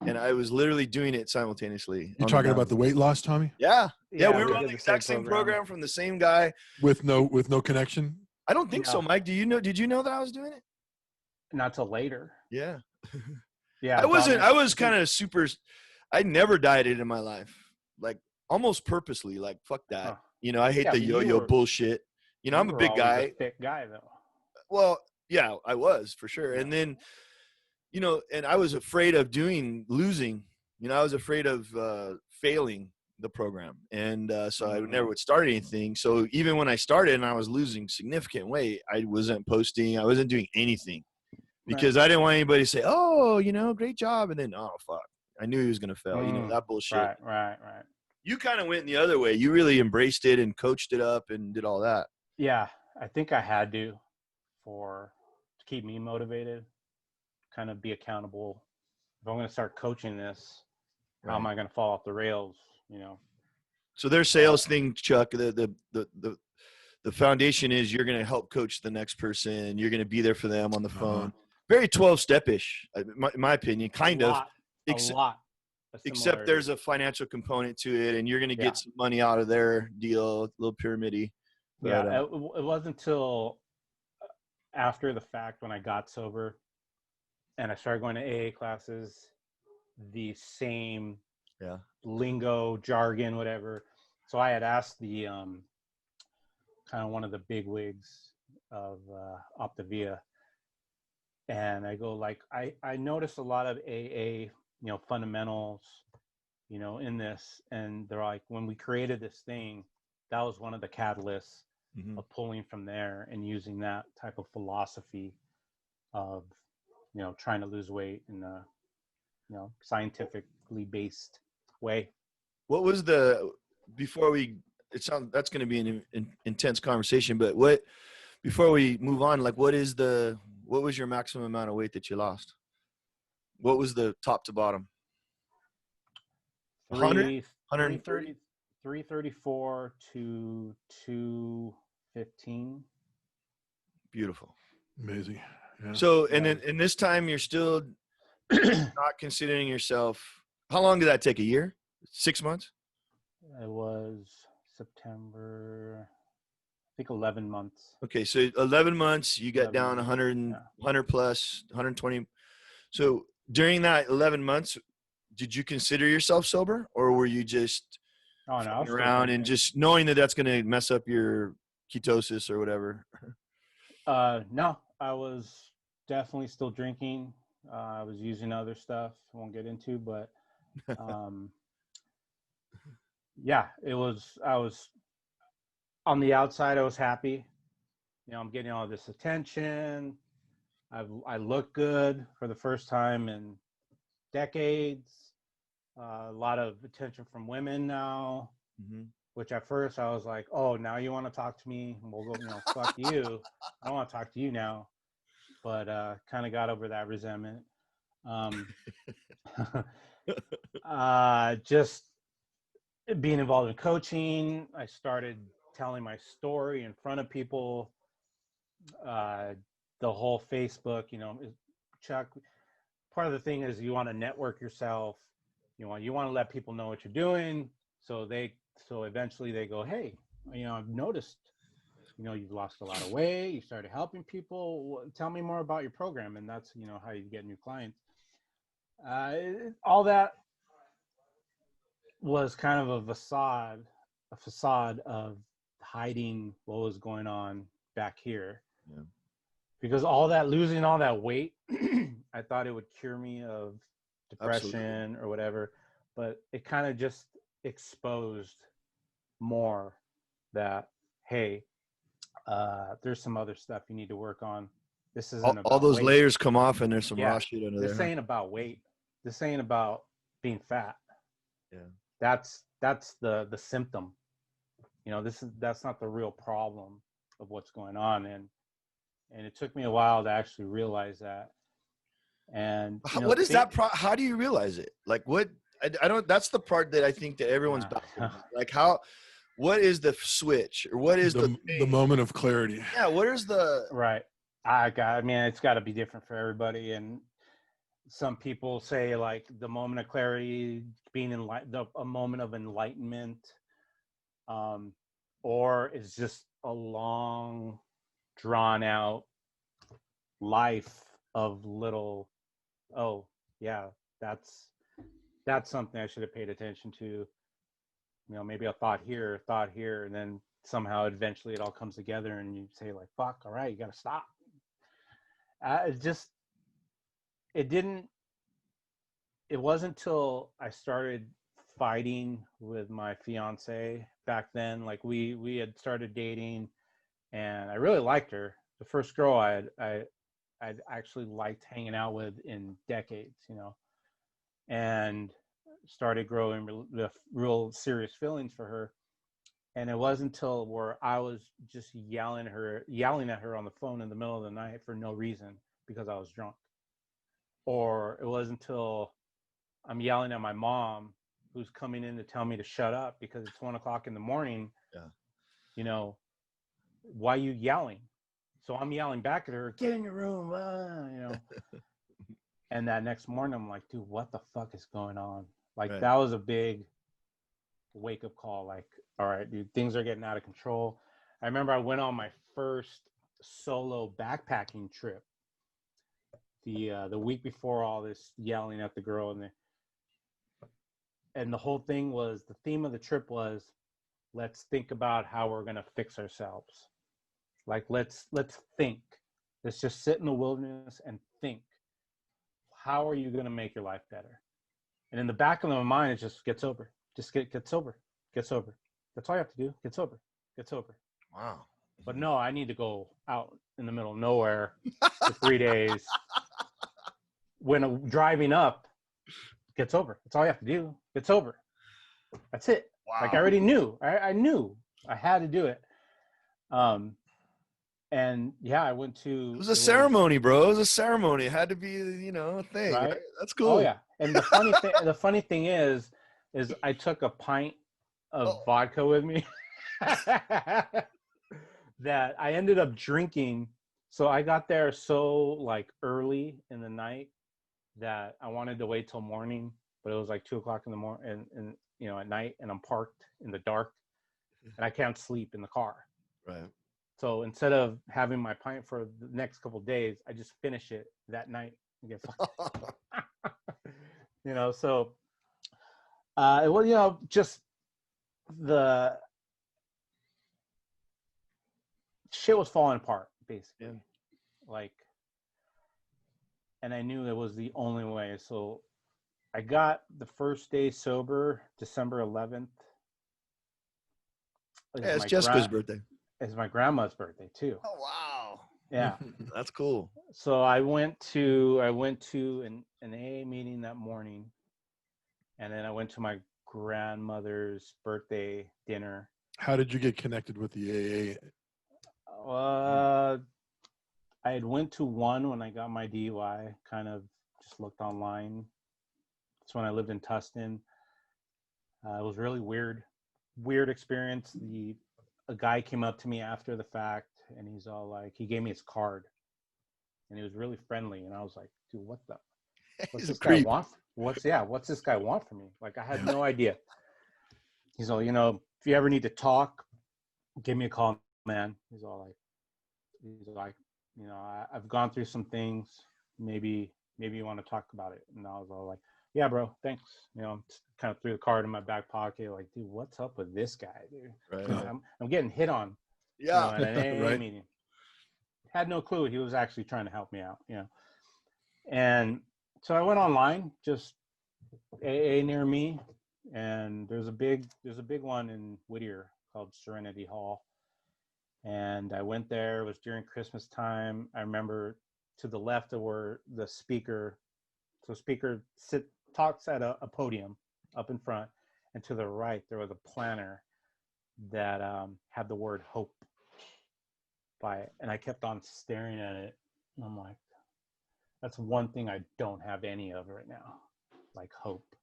And I was literally doing it simultaneously. You're talking about the weight loss, Tommy? Yeah. We were on did the exact same program from the same guy. With no connection? I don't think so, Mike. Did you know that I was doing it? Not till later. Yeah. Yeah. I was kind of super. I never dieted in my life. Like almost purposely. Like fuck that. Huh. I hate the yo-yo bullshit. I'm a big guy. A thick guy though. Well, yeah, I was for sure. Yeah. And then, and I was afraid of losing. I was afraid of failing the program. And so I never would start anything. So even when I started and I was losing significant weight, I wasn't posting. I wasn't doing anything because I didn't want anybody to say, oh, great job. And then, oh, fuck. I knew he was going to fail. That bullshit. Right. You kind of went the other way. You really embraced it and coached it up and did all that. Yeah, I think I had to keep me motivated, kind of be accountable. If I'm going to start coaching this, how am I going to fall off the rails? You know. So their sales thing, Chuck, the foundation is you're going to help coach the next person. You're going to be there for them on the phone. Very 12-step-ish, in my opinion, kind of. A lot. Except there's a financial component to it, and you're going to get some money out of their deal, a little pyramid-y. But, it wasn't until after the fact when I got sober and I started going to AA classes, the same lingo, jargon, whatever. So I had asked the kind of one of the big wigs of Optavia, and I go like, I noticed a lot of AA, fundamentals, in this, and they're like, when we created this thing, that was one of the catalysts of pulling from there and using that type of philosophy of, trying to lose weight in a, scientifically based way. What was that's going to be an intense conversation, but before we move on, like what was your maximum amount of weight that you lost? What was the top to bottom? 330, 334 to 215. Beautiful. Amazing. Yeah. So, and then in this time, you're still not considering yourself. How long did that take? A year? 6 months? It was September, I think 11 months. Okay. So 11 months, you got down 100 plus, 120. So during that 11 months, did you consider yourself sober, or were you just around and just knowing that that's going to mess up your ketosis or whatever? No, I was definitely still drinking. I was using other stuff I won't get into, but I was on the outside. I was happy. I'm getting all this attention. I look good for the first time in decades. A lot of attention from women now, which at first I was like, oh, now you want to talk to me? We'll go, fuck you. I don't want to talk to you now. But kind of got over that resentment. Just being involved in coaching, I started telling my story in front of people. The whole Facebook, Chuck, part of the thing is you want to network yourself. You want to let people know what you're doing. So eventually they go, hey, I've noticed, you've lost a lot of weight. You started helping people. Tell me more about your program. And that's, how you get new clients. All that was kind of a facade of hiding what was going on back here. Yeah. Because losing all that weight, I thought it would cure me of depression or whatever, but it kind of just exposed more that, hey, there's some other stuff you need to work on. This isn't about all those weight. Layers come off and there's some raw shit under there. This ain't about weight. This ain't about being fat. Yeah. That's the symptom. That's not the real problem of what's going on. And it took me a while to actually realize that. And what is that? How do you realize it? Like what? I don't. That's the part that I think that everyone's baffled. Like how? What is the switch, or what is the moment of clarity? Yeah. What is the right? I mean, it's got to be different for everybody. And some people say like the moment of clarity being a moment of enlightenment, or it's just a long, drawn out life of little. Oh yeah, that's something I should have paid attention to. Maybe a thought here, and then somehow eventually it all comes together and you say like, fuck, all right, you got to stop. It wasn't till I started fighting with my fiance back then. Like we had started dating and I really liked her. The first girl I'd actually liked hanging out with in decades, and started growing the real serious feelings for her. And it wasn't until where I was just yelling at her on the phone in the middle of the night for no reason because I was drunk. Or it wasn't until I'm yelling at my mom who's coming in to tell me to shut up because it's 1:00 in the morning. Yeah. You know, why are you yelling? So I'm yelling back at her, get in your room, you know. And that next morning, I'm like, dude, what the fuck is going on? Like, Right. that was a big wake-up call. Like, all right, dude, things are getting out of control. I remember I went on my first solo backpacking trip the week before all this yelling at the girl. And the whole thing was, the theme of the trip was, let's think about how we're going to fix ourselves. Like, let's think. Let's just sit in the wilderness and think. How are you going to make your life better? And in the back of my mind, it just get sober. Just get sober. Get sober. That's all you have to do. Get sober. Get sober. Wow. But no, I need to go out in the middle of nowhere for 3 days. When I'm driving up, get sober. That's all you have to do. Get sober. That's it. Wow. Like, I already knew. I knew I had to do it. And yeah, I went to. It was a ceremony, bro. It was a ceremony. It had to be, a thing. Right? That's cool. Oh yeah. And the funny thing is I took a pint of vodka with me that I ended up drinking. So I got there so like early in the night that I wanted to wait till morning, but it was like 2:00 in the morning and at night, and I'm parked in the dark and I can't sleep in the car. Right. So instead of having my pint for the next couple of days, I just finish it that night and get fucked. So it was, just the shit was falling apart, basically. Yeah. Like, and I knew it was the only way. So I got the first day sober, December 11th. Yeah, it's Jessica's birthday. It's my grandma's birthday too. Oh wow. Yeah. That's cool. So I went to an AA meeting that morning, and then I went to my grandmother's birthday dinner. How did you get connected with the I had went to one when I got my DUI, kind of just looked online. That's when I lived in Tustin. It was really weird experience. A guy came up to me after the fact, and he's all like, he gave me his card, and he was really friendly, and I was like, dude, what's this guy want? What's this guy want from me? Like, I had no idea. He's all, if you ever need to talk, give me a call, man. He's like, I've gone through some things. Maybe you want to talk about it. And I was all like, yeah, bro, thanks. Kind of threw the card in my back pocket. Like, dude, what's up with this guy, dude? Right. I'm getting hit on. Yeah. At an AA Right. meeting. Had no clue he was actually trying to help me out. And so I went online, just AA near me, and there's a big one in Whittier called Serenity Hall. And I went there. It was during Christmas time. I remember to the left of where the speaker talks at a podium up in front, and to the right there was a planner that had the word hope by it. And I kept on staring at it, and I'm like, that's one thing I don't have any of right now, like hope.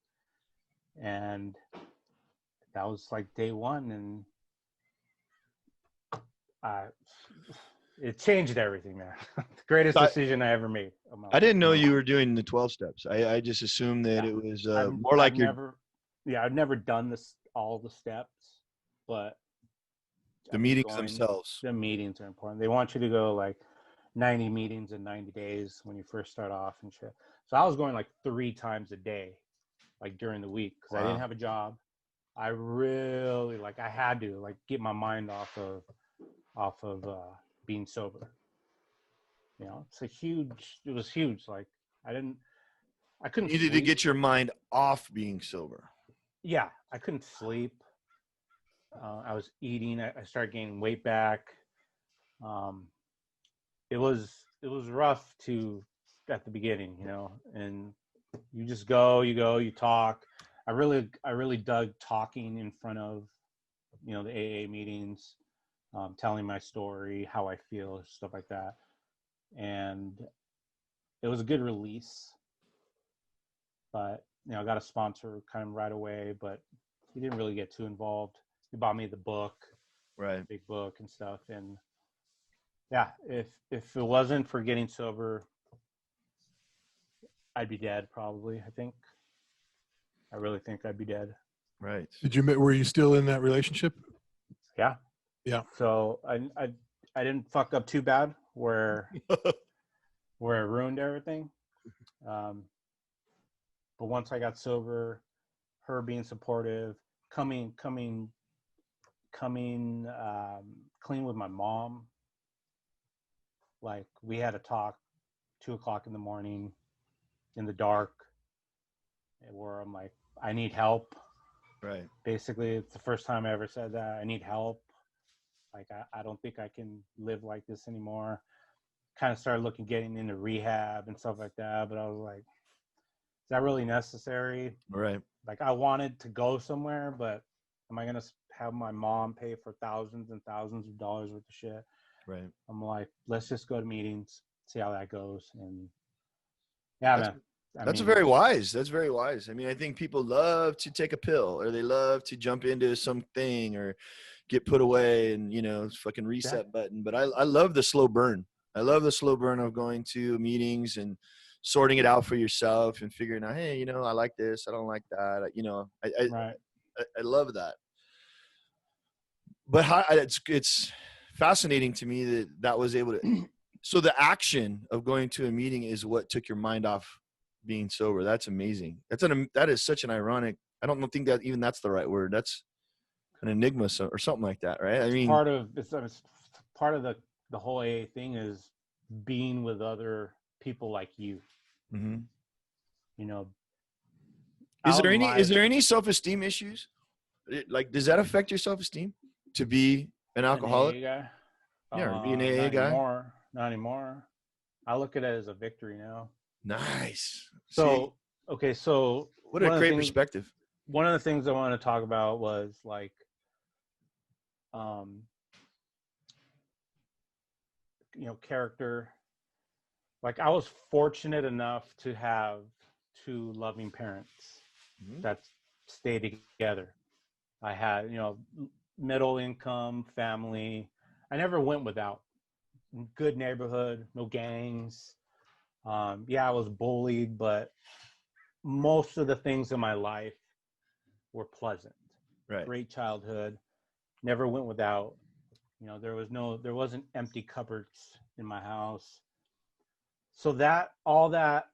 And that was like day one, and it changed everything, man. The greatest decision I ever made. I didn't know you were doing the 12 steps. I just assumed that it was more like I've never done all the steps, but the meetings themselves. The meetings are important. They want you to go like 90 meetings in 90 days when you first start off and shit. So I was going like 3 times a day, like during the week, because I didn't have a job. I really I had to get my mind off of being sober. It was huge. Like, I couldn't You needed to get your mind off being sober. Yeah, I couldn't sleep. I was eating. I started gaining weight back. It was rough at the beginning, and you just you talk. I really dug talking in front of, the AA meetings, telling my story, how I feel, stuff like that. And it was a good release. But, I got a sponsor kind of right away, but he didn't really get too involved. He bought me the book, Right. big book and stuff. And yeah, if it wasn't for getting sober, I'd be dead probably. I really think I'd be dead. Right. Were you still in that relationship? Yeah. Yeah. So I didn't fuck up too bad where it ruined everything. But once I got sober, her being supportive, coming clean with my mom. Like, we had a talk 2:00 in the morning in the dark, where I'm like, I need help. Right. Basically, it's the first time I ever said that. I need help. Like, I don't think I can live like this anymore. Kind of started getting into rehab and stuff like that. But I was like, is that really necessary? Right. Like, I wanted to go somewhere, but am I going to have my mom pay for thousands and thousands of dollars worth of shit? Right. I'm like, let's just go to meetings, see how that goes. And yeah, man. That's very wise. That's very wise. I mean, I think people love to take a pill, or they love to jump into something or get put away and, fucking reset button. But I love the slow burn. I love the slow burn of going to meetings and sorting it out for yourself and figuring out, hey, I like this, I don't like that. Right. I love that. But it's fascinating to me that was able to. So the action of going to a meeting is what took your mind off being sober. That's amazing. That is such an ironic. I don't think that even that's the right word. That's an enigma or something like that, right? I mean, it's part of the whole AA thing is being with other people like you. mm-hmm. Is there any self-esteem issues? Like, does that affect your self-esteem to be an alcoholic? AA guy? Yeah, be an AA guy. Not anymore. I look at it as a victory now. Nice. So, okay, so what a great perspective. One of the things I wanted to talk about was like, character. Like, I was fortunate enough to have two loving parents that stayed together. I had, middle income family. I never went without. Good neighborhood, no gangs. I was bullied, but most of the things in my life were pleasant. Right. Great childhood. Never went without. There wasn't empty cupboards in my house. So all that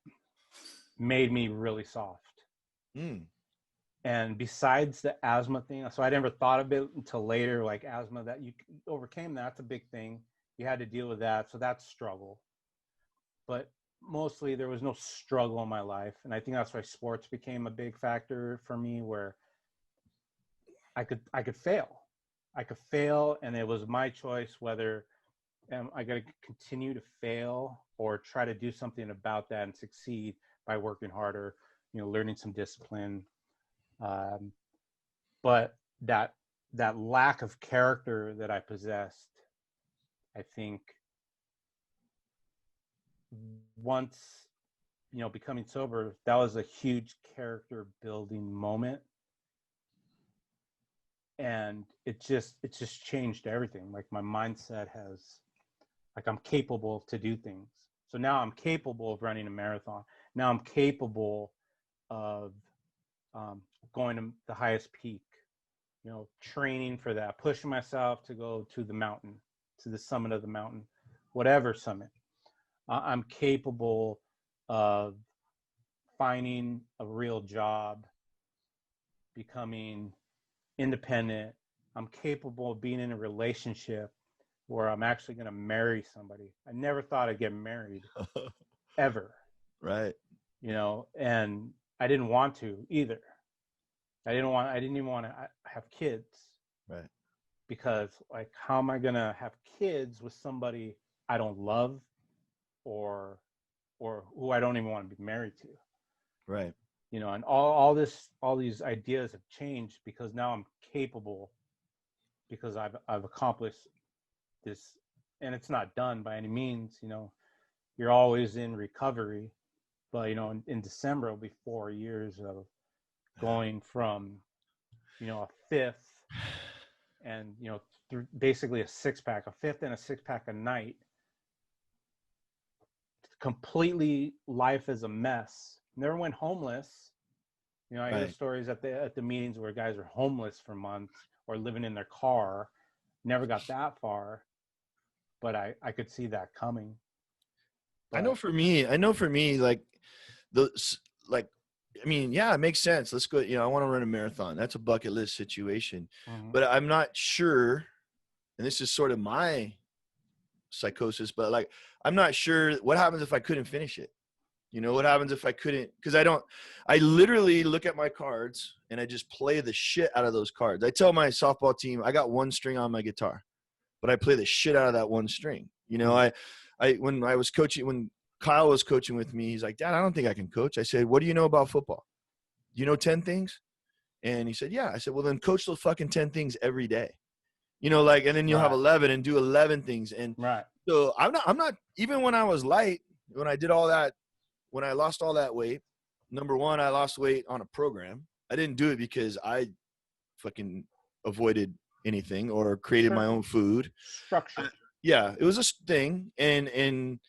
made me really soft. And besides the asthma thing, so I never thought of it until later, like asthma, that you overcame, that's a big thing. You had to deal with that. So that's struggle. But mostly there was no struggle in my life. And I think that's why sports became a big factor for me, where I could fail. I could fail, and it was my choice whether I got to continue to fail or try to do something about that and succeed by working harder, learning some discipline. But that lack of character that I possessed, I think once, becoming sober, that was a huge character building moment. And it just changed everything. Like, my mindset I'm capable to do things. So now I'm capable of running a marathon. Now I'm capable of going to the highest peak, training for that, pushing myself to go to the mountain, to the summit of the mountain, whatever summit. I'm capable of finding a real job, becoming independent. I'm capable of being in a relationship where I'm actually going to marry somebody. I never thought I'd get married ever. Right. And I didn't want to either. I didn't even want to have kids. Right. Because, like, how am I going to have kids with somebody I don't love or who I don't even want to be married to? Right. you know, and all these ideas have changed because now I'm capable, because I've accomplished this, and it's not done by any means. You know, you're always in recovery, but you know, in December it'll be 4 years of going from, you know, a fifth, and you know, through basically a fifth and a six pack a night, completely life is a mess. Never went homeless. You know, I hear Right. stories at the meetings where guys are homeless for months or living in their car. Never got that far, but I could see that coming. But, I know for me, like like, I mean, yeah, it makes sense. Let's go. You know, I want to run a marathon. That's a bucket list situation, but I'm not sure. And this is sort of my psychosis, but like, I'm not sure what happens if I couldn't finish it. You know, what happens if I couldn't, because I literally look at my cards and I just play the shit out of those cards. I tell my softball team, I got one string on my guitar, but I play the shit out of that one string. You know, when I was coaching, when Kyle was coaching with me, he's like, Dad, I don't think I can coach. I said, what do you know about football? Do you know 10 things? And he said, yeah. I said, well, then coach those fucking 10 things every day. You know, like, and then you'll have 11 and do 11 things. And so I'm not, even when I was light, when I did all that, when I lost all that weight, number one, I lost weight on a program. I didn't do it because I fucking avoided anything or created my own food. Structure. Yeah, it was a thing. And,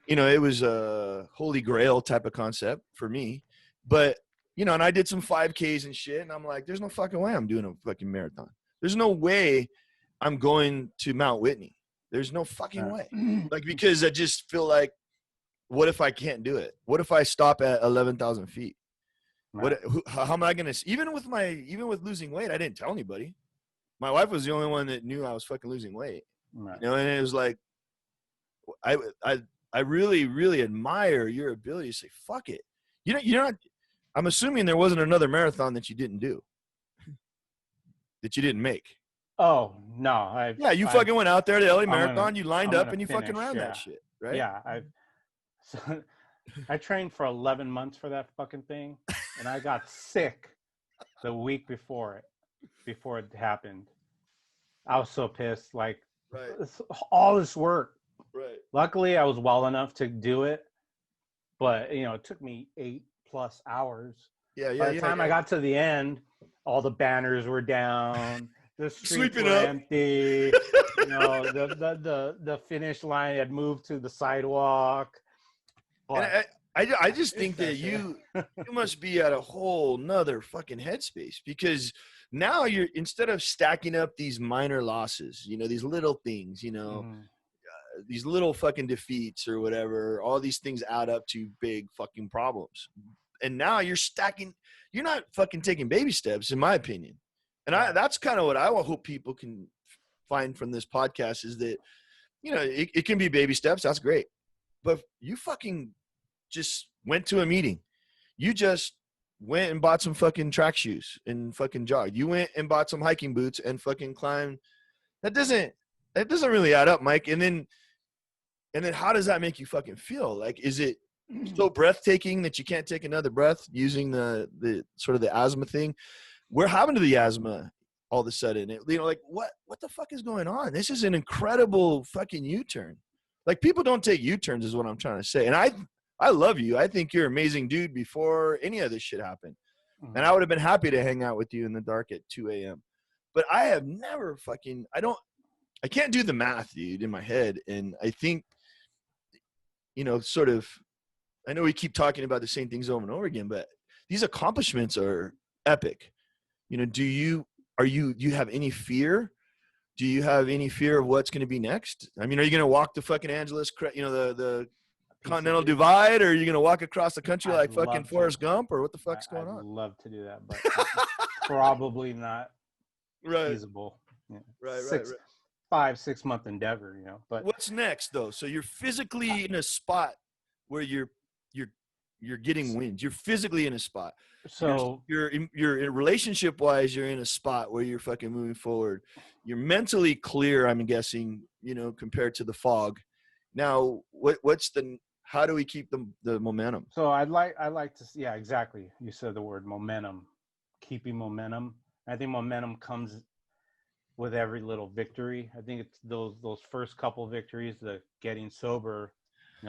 you know, it was a holy grail type of concept for me. But, you know, and I did some 5Ks and shit. And I'm like, there's no fucking way I'm doing a fucking marathon. There's no way I'm going to Mount Whitney. There's no fucking way. Like, because I just feel like, what if I can't do it? What if I stop at 11,000 feet? How am I going to, even with losing weight, I didn't tell anybody. My wife was the only one that knew I was fucking losing weight. You know, and it was like, I really, really admire your ability to say, fuck it. You know, you're not, I'm assuming there wasn't another marathon that you didn't do, that you didn't make. Oh, no. You fucking went out there to the LA Marathon, you lined up and you fucking ran that shit, right? Yeah. I trained for 11 months for that fucking thing, and I got sick the week before it happened. I was so pissed. Like, all this work. Right. Luckily, I was well enough to do it, but you know, it took me 8+ hours. By the time I got to the end, all the banners were down. The streets were empty. You know, the finish line had moved to the sidewalk. And I just think that you must be at a whole nother fucking headspace, because now you're, instead of stacking up these minor losses, you know, these little things, you know, these little fucking defeats or whatever, all these things add up to big fucking problems. And now you're not fucking taking baby steps, in my opinion. And that's kind of what I hope people can find from this podcast, is that, you know, it can be baby steps. That's great. But you fucking just went to a meeting. You just went and bought some fucking track shoes and fucking jogged. You went and bought some hiking boots and fucking climbed. That doesn't really add up, Mike. And then how does that make you fucking feel? Like, is it so breathtaking that you can't take another breath, using the sort of the asthma thing? We're having to the asthma all of a sudden. You know, like, what the fuck is going on? This is an incredible fucking U-turn. Like, people don't take U-turns is what I'm trying to say. And I love you. I think you're an amazing dude before any of this shit happened. And I would have been happy to hang out with you in the dark at 2 a.m. But I have never fucking, I can't do the math, dude, in my head. And I think, you know, sort of, I know we keep talking about the same things over and over again, but these accomplishments are epic. You know, do you have any fear? Do you have any fear of what's going to be next? I mean, are you going to walk the fucking Angeles, you know, the Continental Divide, or are you going to walk across the country like fucking Forrest Gump, or what the fuck's going on? I'd love to do that, but probably not feasible. Yeah. Right. 5-6 month endeavor, you know. But what's next, though? So you're physically in a spot where you're getting wins. You're physically in a spot. So you're relationship wise, you're in a spot where you're fucking moving forward. You're mentally clear, I'm guessing, you know, compared to the fog. Now, what's the how do we keep the momentum? So I'd like to see, yeah, exactly. You said the word momentum, keeping momentum. I think momentum comes with every little victory. I think it's those first couple victories, the getting sober,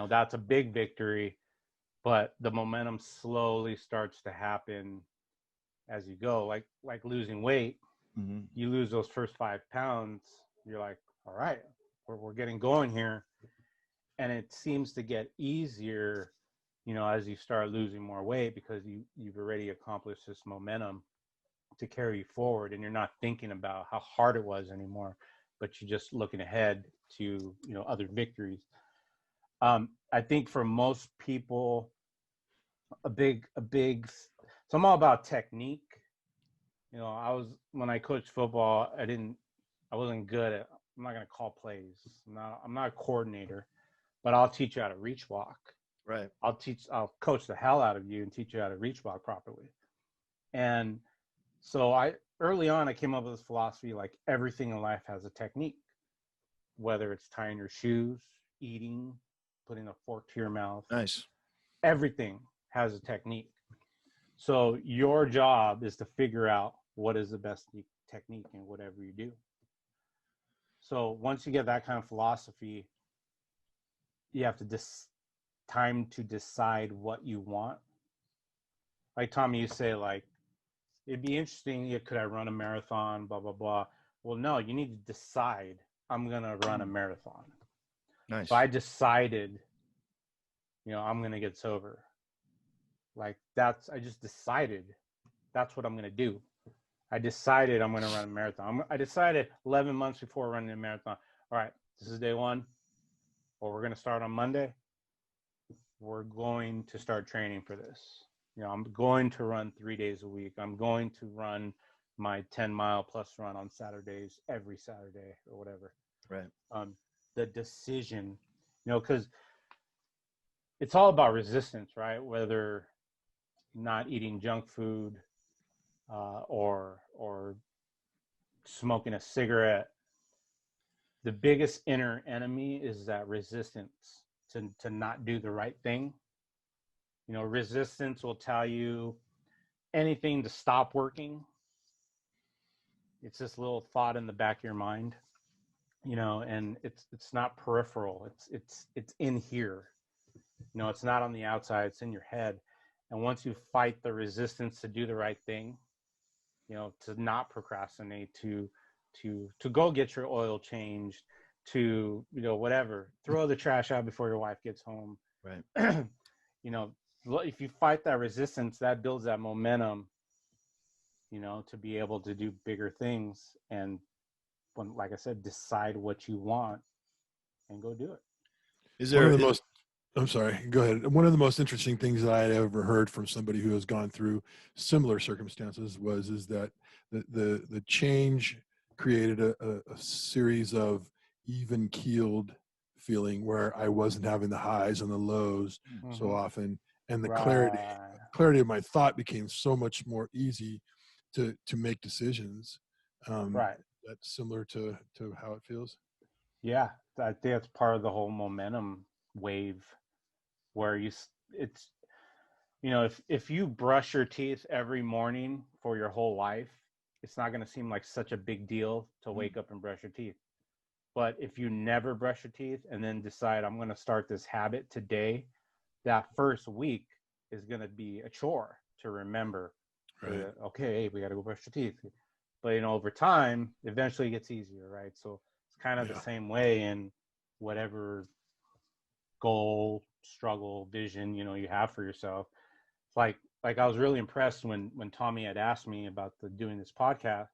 that's a big victory, but the momentum slowly starts to happen as you go. Like losing weight, you lose those first 5 pounds, you're like, all right, we're getting going here. And it seems to get easier, as you start losing more weight, because you've already accomplished this momentum to carry you forward, and you're not thinking about how hard it was anymore, but you're just looking ahead to, other victories. I think for most people, so I'm all about technique. When I coached football, I wasn't good at, I'm not going to call plays. I'm not a coordinator, but I'll teach you how to reach block. Right. I'll coach the hell out of you and teach you how to reach block properly. And so early on, I came up with this philosophy, like everything in life has a technique, whether it's tying your shoes, eating, putting a fork to your mouth. Nice. Everything has a technique. So your job is to figure out what is the best technique in whatever you do. So once you get that kind of philosophy, you have time to decide what you want. Like Tommy, you say, like, it'd be interesting, could I run a marathon, blah, blah, blah. Well, no, you need to decide, I'm going to run a marathon. Nice. So I decided, I'm going to get sober. Like I just decided that's what I'm going to do. I decided I'm going to run a marathon. I decided 11 months before running a marathon, all right, this is day one. Well, we're going to start on Monday. We're going to start training for this. I'm going to run 3 days a week. I'm going to run my 10-mile plus run on Saturdays, every Saturday or whatever. Right. The decision, because it's all about resistance, right? Whether not eating junk food or smoking a cigarette, the biggest inner enemy is that resistance to not do the right thing. Resistance will tell you anything to stop working. It's this little thought in the back of your mind, and it's not peripheral. It's in here. It's not on the outside. It's in your head. And once you fight the resistance to do the right thing, to not procrastinate, to go get your oil changed, to whatever, throw the trash out before your wife gets home. Right. If you fight that resistance, that builds that momentum, to be able to do bigger things. And when, like I said, decide what you want and go do it. Is there I'm sorry, go ahead. One of the most interesting things that I had ever heard from somebody who has gone through similar circumstances is that the change created a series of even keeled feeling where I wasn't having the highs and the lows so often, and the clarity of my thought became so much more easy to make decisions. Right. That's similar to how it feels. Yeah, I think that's part of the whole momentum wave, where if you brush your teeth every morning for your whole life, it's not going to seem like such a big deal to wake up and brush your teeth. But if you never brush your teeth and then decide, I'm going to start this habit today, that first week is going to be a chore to remember. Right. Okay, hey, we got to go brush your teeth. But over time, eventually it gets easier, right? So it's kind of the same way in whatever goal, struggle, vision, you have for yourself. Like I was really impressed when Tommy had asked me about doing this podcast.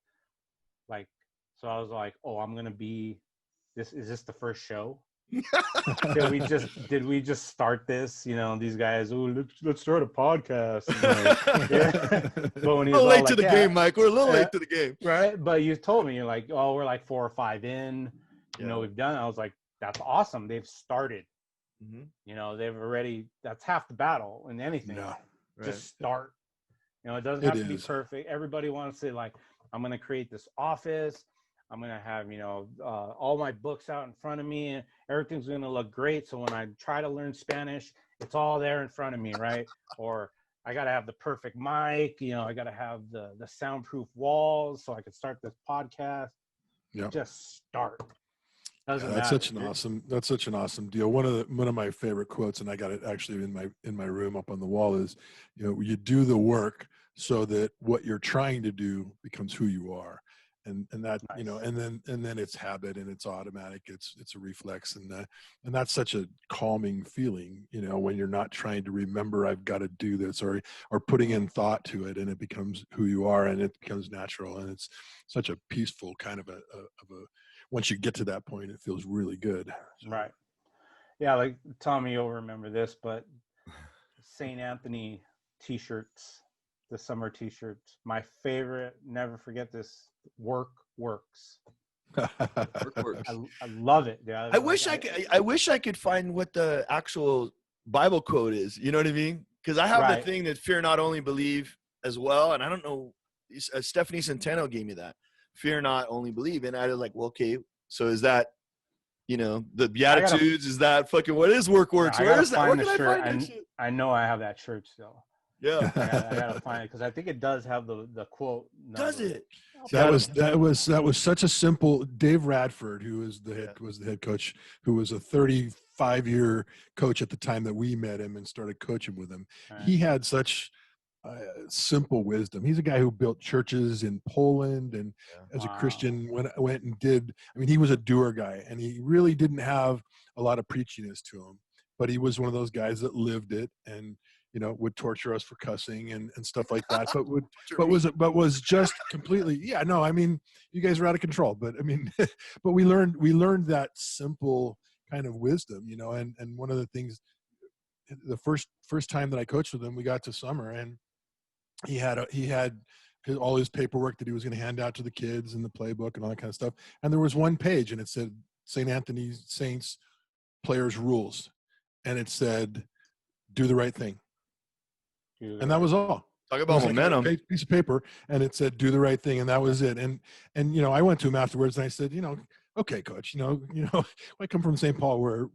So I was like, oh, I'm gonna be this. Is this the first show? did we just start this? These guys, oh, let's start a podcast. But when he was a little late to the game, Mike. We're a little late to the game, right? But you told me, you're like, oh, we're like 4 or 5 in. We've done. I was like, that's awesome. They've started. They've already. That's half the battle in anything. Yeah. Just start. It doesn't have to be perfect. Everybody wants to say, like, I'm going to create this office. I'm going to have, all my books out in front of me, and everything's going to look great. So when I try to learn Spanish, it's all there in front of me, right? Or I got to have the perfect mic, I got to have the soundproof walls so I can start this podcast. Yep. Just start. Doesn't That's matter. such an awesome deal. One of my favorite quotes, and I got it actually in my room up on the wall, is, you do the work so that what you're trying to do becomes who you are. And that, Nice. and then it's habit, and it's automatic. It's a reflex. And that's such a calming feeling, when you're not trying to remember, I've got to do this, or putting in thought to it, and it becomes who you are, and it becomes natural. And it's such a peaceful kind of a once you get to that point, it feels really good. So. Right. Yeah. Like Tommy, you'll remember this, but St. Anthony t-shirts, the summer t-shirts, my favorite, never forget this, work works. I love it. Yeah. I wish I could find what the actual Bible quote is. You know what I mean? Because I have the thing that fear not only believe as well. And I don't know, Stephanie Centeno gave me that. Fear not only believe. And I was like, well, okay, so is that, the Beatitudes? Is that fucking, what is work works? Where is that? Where can I find that shit? I know I have that shirt still. Yeah. I gotta find it, because I think it does have the quote number. Does it? That was such a simple. Dave Radford, who was the head coach, who was a 35-year coach at the time that we met him and started coaching with him. Right. He had such simple wisdom. He's a guy who built churches in Poland, and as a Christian went and did. I mean, he was a doer guy, and he really didn't have a lot of preachiness to him, but he was one of those guys that lived it, and would torture us for cussing and stuff like that, but was just completely, I mean, you guys are out of control, but I mean, but we learned that simple kind of wisdom, and one of the things, the first time that I coached with him, we got to summer, and he had all his paperwork that he was going to hand out to the kids and the playbook and all that kind of stuff. And there was one page, and it said St. Anthony Saints players rules. And it said, do the right thing. And that was all. Talk about momentum. Like a piece of paper, and it said, do the right thing. And that was it. And I went to him afterwards, and I said, okay, coach, I come from St. Paul, where,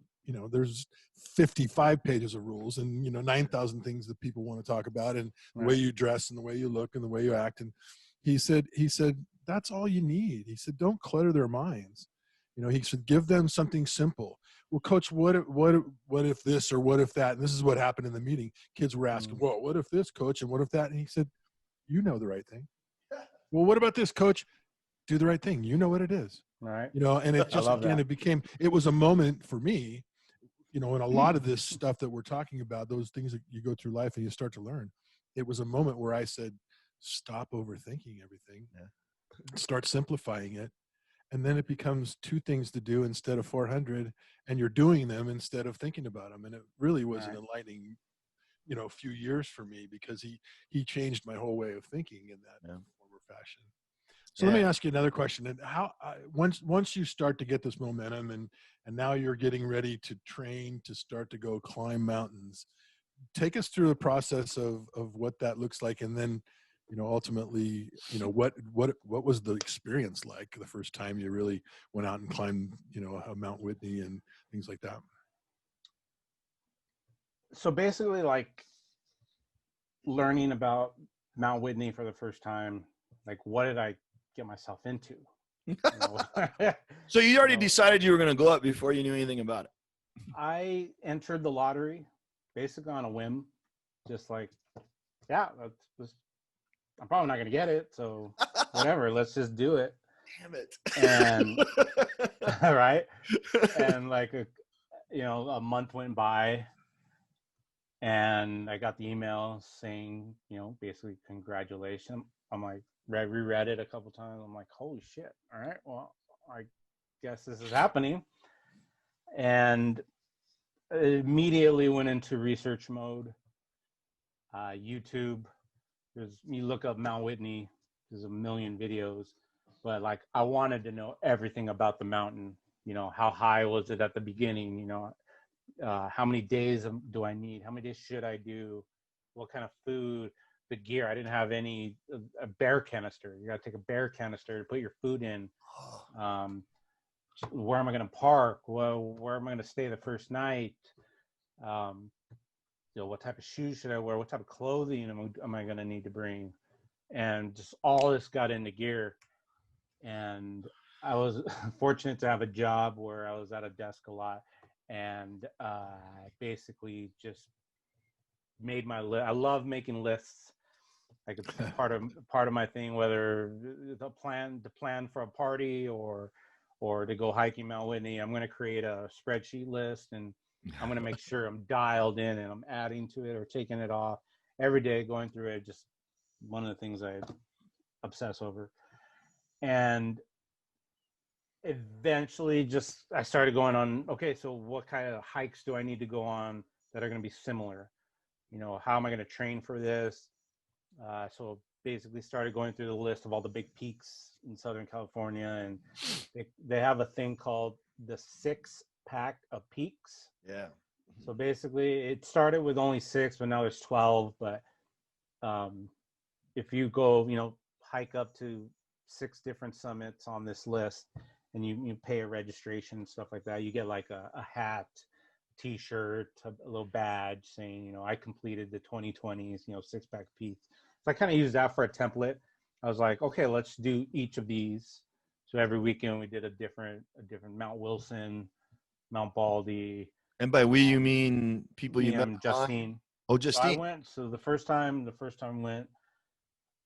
there's 55 pages of rules and, 9,000 things that people want to talk about, and the way you dress and the way you look and the way you act. And he said, that's all you need. He said, don't clutter their minds. He said, give them something simple. Well, coach, what if this, or what if that? And this is what happened in the meeting. Kids were asking, well, what if this, coach? And what if that? And he said, you know the right thing. Well, what about this, coach? Do the right thing. You know what it is. Right. And it just, again, it was a moment for me, in a lot of this stuff that we're talking about, those things that you go through life and you start to learn. It was a moment where I said, stop overthinking everything. Start simplifying it. And then it becomes 2 things to do instead of 400, and you're doing them instead of thinking about them. And it really was an enlightening, few years for me, because he changed my whole way of thinking in that former fashion. So let me ask you another question. And how, once you start to get this momentum, and now you're getting ready to train to start to go climb mountains, take us through the process of what that looks like. And then, ultimately, what was the experience like the first time you really went out and climbed, Mount Whitney and things like that? So basically, like, learning about Mount Whitney for the first time, like, what did I get myself into? So you already decided you were going to go up before you knew anything about it? I entered the lottery basically on a whim, just like, I'm probably not going to get it, so whatever, let's just do it. Damn it. And right. And like, a month went by, and I got the email saying, basically, congratulations. I'm like, I reread it a couple times. I'm like, holy shit. All right, well, I guess this is happening. And immediately went into research mode. YouTube, you look up Mount Whitney, there's a million videos, but like, I wanted to know everything about the mountain. How high was it at the beginning? How many days do I need? How many days should I do? What kind of food? the gear. I didn't have a bear canister. You got to take a bear canister to put your food in. Where am I going to park? Well, where am I going to stay the first night? What type of shoes should I wear? What type of clothing am I going to need to bring? And just all this got into gear. And I was fortunate to have a job where I was at a desk a lot, and basically just made my list. I love making lists. Like it's part of my thing, whether the plan for a party or to go hiking Mount Whitney. I'm going to create a spreadsheet list, and I'm going to make sure I'm dialed in and I'm adding to it or taking it off every day, going through it. Just one of the things I obsess over. And eventually I started going on, okay, so what kind of hikes do I need to go on that are going to be similar? How am I going to train for this? So basically started going through the list of all the big peaks in Southern California, and they have a thing called the 6-pack of peaks. Yeah. So basically it started with only 6, but now there's 12. But if you go, hike up to 6 different summits on this list, and you pay a registration and stuff like that, you get like a hat, t-shirt, a little badge saying, I completed the 2020s, 6-pack peaks. So I kind of used that for a template. I was like, okay, let's do each of these. So every weekend we did a different Mount Wilson, Mount Baldy. And by we, you mean people you met? Justine. Oh, Justine. So I Justine. went. So the first time I went,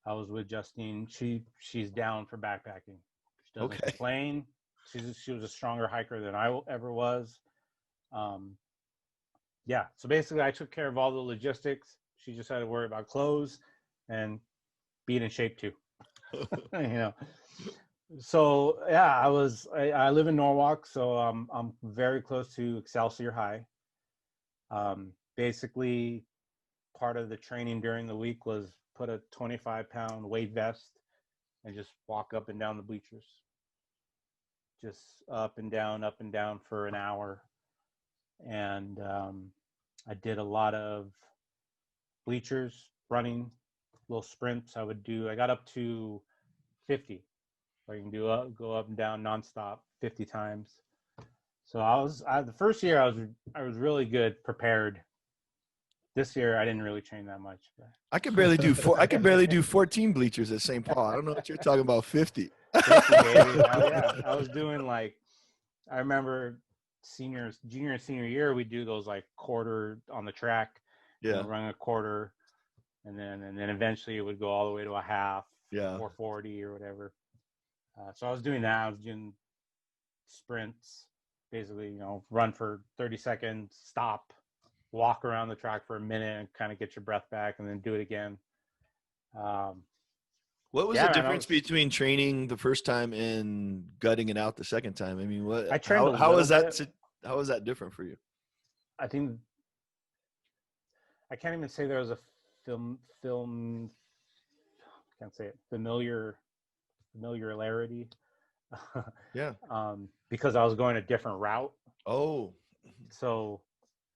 I was with Justine. She's down for backpacking. She doesn't complain. She was a stronger hiker than I ever was. Yeah. So basically, I took care of all the logistics. She just had to worry about clothes and being in shape too. So yeah, I live in Norwalk, so I'm very close to Excelsior High. Basically, part of the training during the week was put a 25-pound weight vest and just walk up and down the bleachers, just up and down for an hour. And I did a lot of bleachers, running, little sprints. I got up to 50. I can go up and down nonstop 50 times. So the first year I was really good prepared. This year I didn't really train that much. But. I could barely do 14 bleachers at St. Paul. I don't know what you're talking about. 50. 50, baby. Yeah. I was doing I remember junior and senior year, we do those quarter on the track. Yeah. Run a quarter, and then eventually it would go all the way to a half. Yeah. 440 or whatever. So I was doing that. I was doing sprints, basically, run for 30 seconds, stop, walk around the track for a minute and kind of get your breath back, and then do it again. What was the difference between training the first time and gutting it out the second time? I mean, how was that different for you? I think I can't even say there was a can't say it, familiarity. Yeah. Because I was going a different route. Oh. So.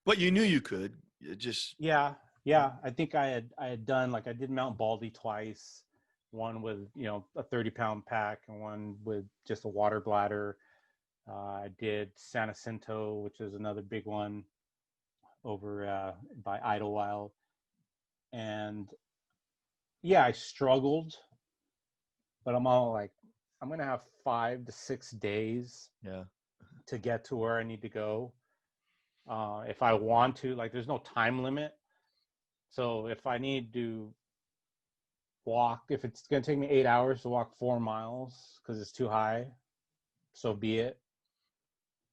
But you knew you could. It just. Yeah. I think I had done I did Mount Baldy twice. One with a 30-pound pack, and one with just a water bladder. I did San Jacinto, which is another big one over by Idlewild, and yeah, I struggled. But I'm all I'm going to have 5 to 6 days to get to where I need to go. If I want to, there's no time limit. So if I need to walk, if it's going to take me 8 hours to walk 4 miles because it's too high, so be it.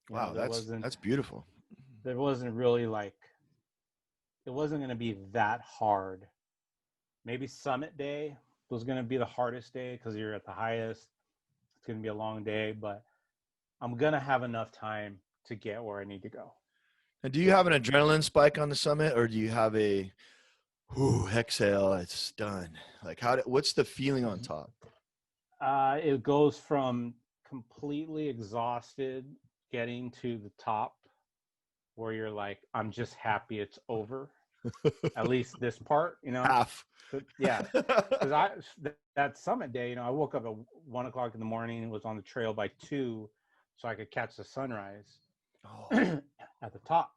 Wow, that's beautiful. There wasn't really it wasn't going to be that hard. Maybe summit day was going to be the hardest day because you're at the highest. It's going to be a long day, but I'm going to have enough time to get where I need to go. And do you have an adrenaline spike on the summit, or do you have a exhale, it's done? What's the feeling on top? It goes from completely exhausted getting to the top where you're I'm just happy it's over. at least this part, Half. Yeah. Because that summit day, I woke up at 1 o'clock in the morning and was on the trail by 2, so I could catch the sunrise Oh, at the top.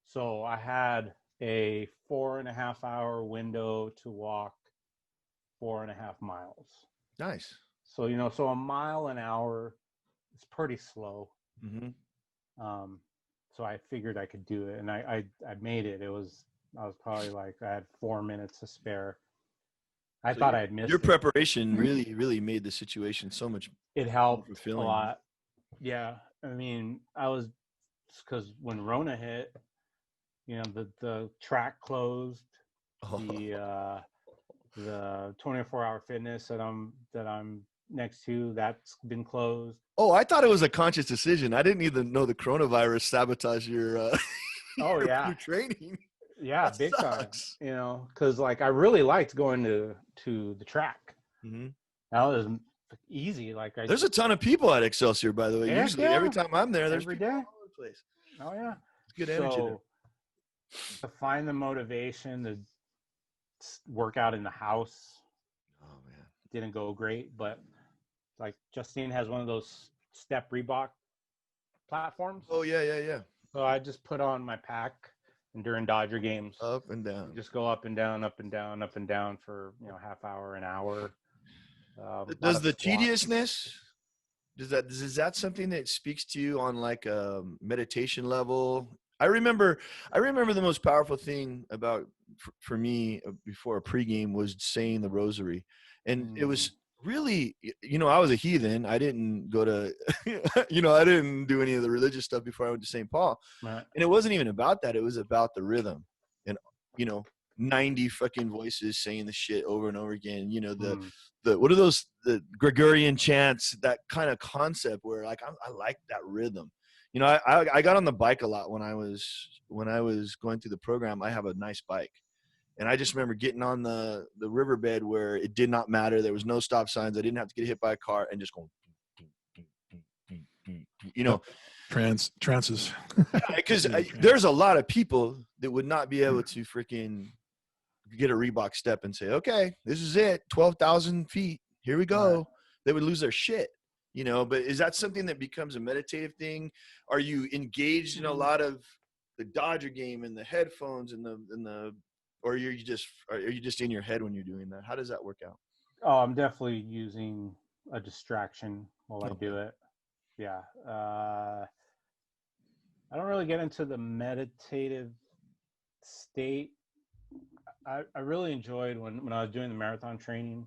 So I had a 4.5-hour window to walk 4.5 miles. nice. So so a mile an hour is pretty slow. Mm-hmm. So I figured I could do it, and I made it. I was probably like, I had 4 minutes to spare. I thought I had missed your it. preparation really made the situation so much It more helped a fulfilling. lot. Yeah, I mean, because when Rona hit, the track closed. Oh. The 24-hour fitness that I'm next to, that's been closed. Oh, I thought it was a conscious decision. I didn't even know the coronavirus sabotaged your Oh yeah, your training. yeah, That big sucks. time. Because like I really liked going to the track. Mm-hmm. That was easy. Like There's a ton of people at Excelsior, by the way. heck Usually, every yeah, time I'm there, there's every people all day. over the place. Oh yeah. It's good energy there. So to find the motivation to work out in the house Oh man, didn't go great, but like Justine has one of those step Reebok platforms. oh yeah. So I just put on my pack, and during Dodger games, Up and down. just go up and down, up and down, up and down for half hour, an hour. A lot Does of the squats. tediousness, is that something that speaks to you on like a meditation level? I remember the most powerful thing about for me before a pregame was saying the rosary, and it was really, I was a heathen. I didn't go to I didn't do any of the religious stuff before I went to St. Paul. Right. And it wasn't even about that. It was about the rhythm, and 90 fucking voices saying the shit over and over again. The what are those, the Gregorian chants, that kind of concept where like I like that rhythm. I got on the bike a lot when I was going through the program. I have a nice bike, and I just remember getting on the riverbed where it did not matter. There was no stop signs. I didn't have to get hit by a car, and just going, trances. because there's a lot of people that would not be able to freaking get a Reebok step and say, okay, this is it, 12,000 feet, here we go. Right. They would lose their shit, but is that something that becomes a meditative thing? Are you engaged in a lot of the Dodger game and the headphones and the or are you just in your head when you're doing that? How does that work out? Oh, I'm definitely using a distraction while I do it. Yeah. I don't really get into the meditative state. I really enjoyed when I was doing the marathon training,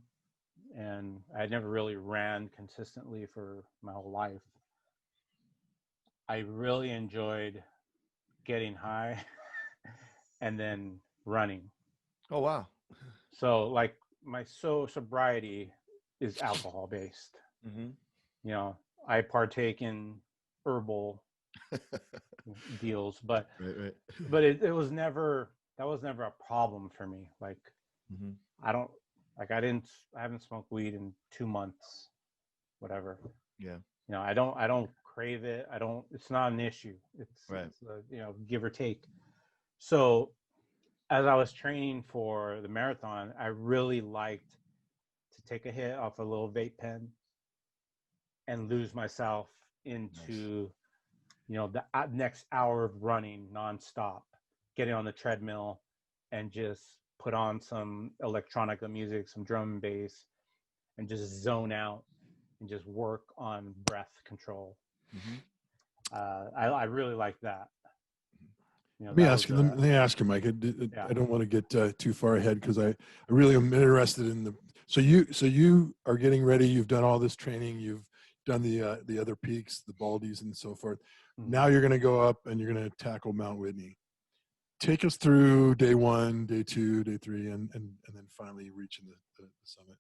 and I had never really ran consistently for my whole life. I really enjoyed getting high and then running. Oh, wow. So like my sobriety is alcohol based. Mm-hmm. I partake in herbal deals, but right. But it was never, that was never a problem for me. Like I haven't smoked weed in 2 months, whatever. Yeah. I don't crave it. It's not an issue. It's, right. It's give or take. So as I was training for the marathon, I really liked to take a hit off a little vape pen and lose myself into, the next hour of running nonstop, getting on the treadmill and just put on some electronica music, some drum and bass, and just zone out and just work on breath control. I really like that. Let me ask you, Mike. I don't want to get too far ahead because I really am interested in the. So you are getting ready. You've done all this training. You've done the other peaks, the Baldies, and so forth. Now you're going to go up and you're going to tackle Mount Whitney. Take us through day 1, day 2, day 3, and then finally reaching the summit.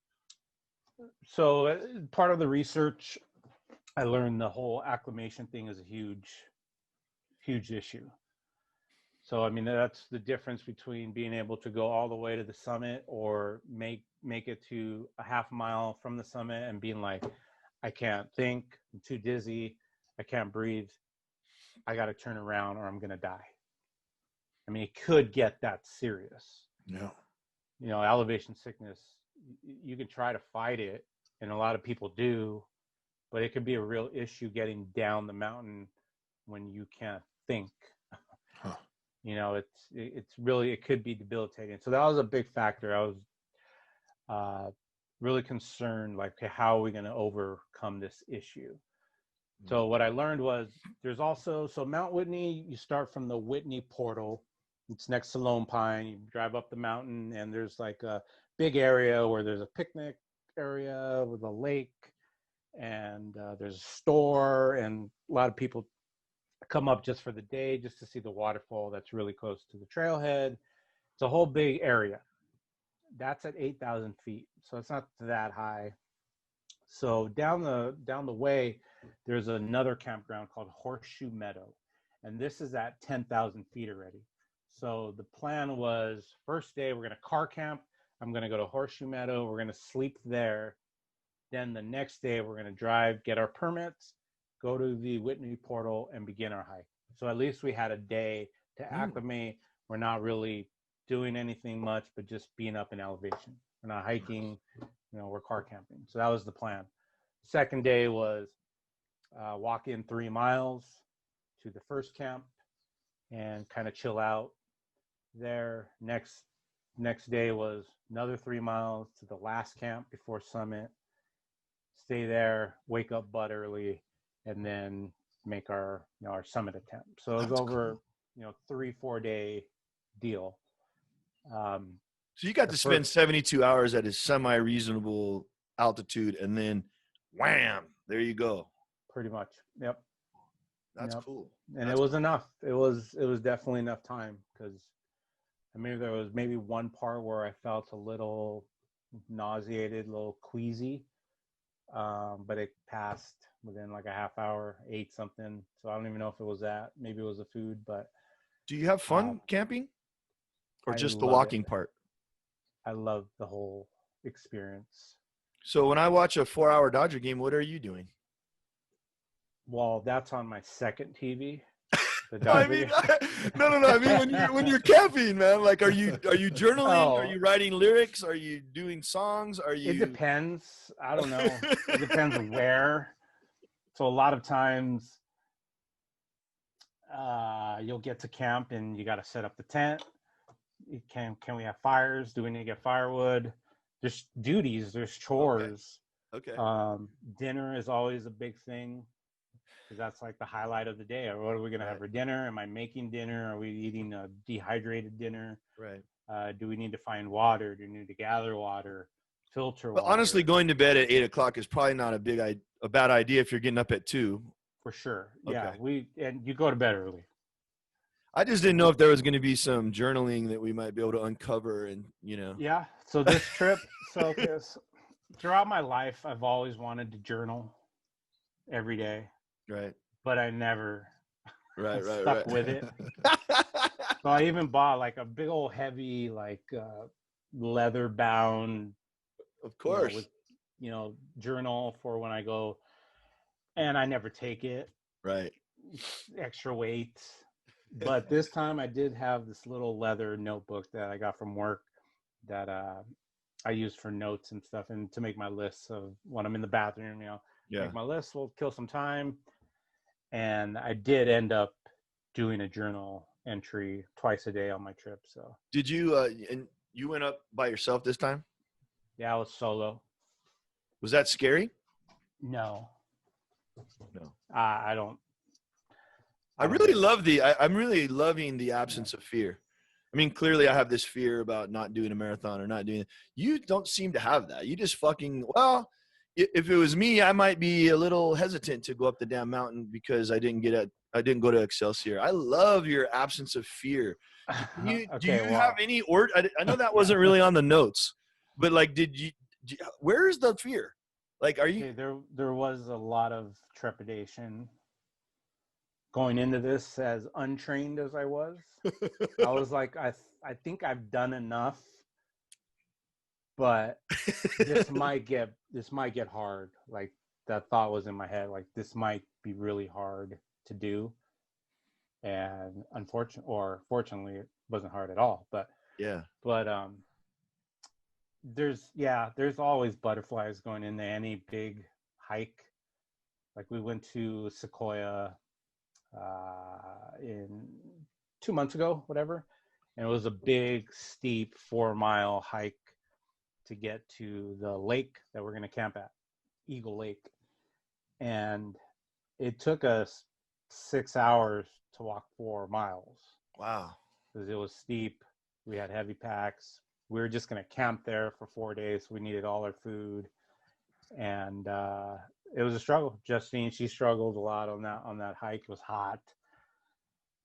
So part of the research, I learned the whole acclimation thing is a huge issue. So, I mean, that's the difference between being able to go all the way to the summit or make it to a half mile from the summit and being like, I can't think, I'm too dizzy, I can't breathe, I got to turn around or I'm going to die. I mean, it could get that serious. Yeah. You know, elevation sickness, you can try to fight it, and a lot of people do, but it could be a real issue getting down the mountain when you can't think. Huh. You know, it's really, it could be debilitating. So that was a big factor. I was really concerned, like, okay, how are we going to overcome this issue? So what I learned was there's also, so Mount Whitney, you start from the Whitney portal. It's next to Lone Pine. You drive up the mountain, and there's like a big area where there's a picnic area with a lake, and there's a store, and a lot of people come up just for the day, just to see the waterfall that's really close to the trailhead. It's a whole big area. That's at 8,000 feet, so it's not that high. So down the way, there's another campground called Horseshoe Meadow, and this is at 10,000 feet already. So the plan was, first day we're going to car camp. I'm going to go to Horseshoe Meadow. We're going to sleep there. Then the next day we're going to drive, get our permits, go to the Whitney portal, and begin our hike. So at least we had a day to acclimate. We're not really doing anything much, but just being up in elevation. We're not hiking, you know, we're car camping. So that was the plan. Second day was walk in 3 miles to the first camp and kind of chill out there. Next day was another 3 miles to the last camp before summit. Stay there, wake up butt early, and then make our, you know, our summit attempt. So it was over, you know, 3-4 day deal. So you got to spend 72 hours at a semi-reasonable altitude, and then wham, there you go. Pretty much. Yep. That's cool. And it was enough. It was definitely enough time, because I mean, there was maybe one part where I felt a little nauseated, a little queasy, but it passed within like a half hour, ate something. So I don't even know if it was that. Maybe it was the food, but. Do you have fun camping, or just the love walking it. part? I love the whole experience. So when I watch a 4-hour Dodger game, what are you doing? Well, that's on my second TV. No, I mean, no. I mean, when you're camping, man. Like, are you journaling? Oh. Are you writing lyrics? Are you doing songs? Are you? It depends. I don't know. It depends where. So a lot of times, you'll get to camp and you got to set up the tent. Can we have fires? Do we need to get firewood? There's duties. There's chores. Okay. Dinner is always a big thing, because that's like the highlight of the day. What are we going to have for dinner? Am I making dinner? Are we eating a dehydrated dinner? Right. Do we need to find water? Do we need to gather water, filter water? But honestly, going to bed at 8 o'clock is probably not a bad idea if you're getting up at 2. For sure. Okay. Yeah, and you go to bed early. I just didn't know if there was going to be some journaling that we might be able to uncover, and Yeah. So this trip, throughout my life, I've always wanted to journal every day. Right. But I never stuck stuck with it. So I even bought like a big old heavy, like leather bound, of course, journal for when I go, and I never take it. Right. Extra weight. But this time I did have this little leather notebook that I got from work that I use for notes and stuff, and to make my lists of when I'm in the bathroom, make my list, will kill some time. And I did end up doing a journal entry twice a day on my trip. So did you and you went up by yourself this time? Yeah, I was solo. Was that scary? No. No. I don't. I'm really loving the absence of fear. I mean, clearly I have this fear about not doing a marathon or not doing it. You don't seem to have that. You just if it was me, I might be a little hesitant to go up the damn mountain because I didn't go to Excelsior. I love your absence of fear. Do you have any I know that wasn't really on the notes, but like, where's the fear? Like, are you? Okay, there was a lot of trepidation going into this, as untrained as I was. I was like, I think I've done enough, but this might get hard. Like, that thought was in my head, like, this might be really hard to do. And fortunately, wasn't hard at all. But Yeah. there's always butterflies going into any big hike. Like we went to Sequoia in 2 months ago, whatever, and it was a big, steep 4-mile hike to get to the lake that we're going to camp at, Eagle Lake, and it took us 6 hours to walk 4 miles. Wow. Because it was steep. We had heavy packs. We were just going to camp there for 4 days. We needed all our food, and it was a struggle. Justine, she struggled a lot on that hike. It was hot,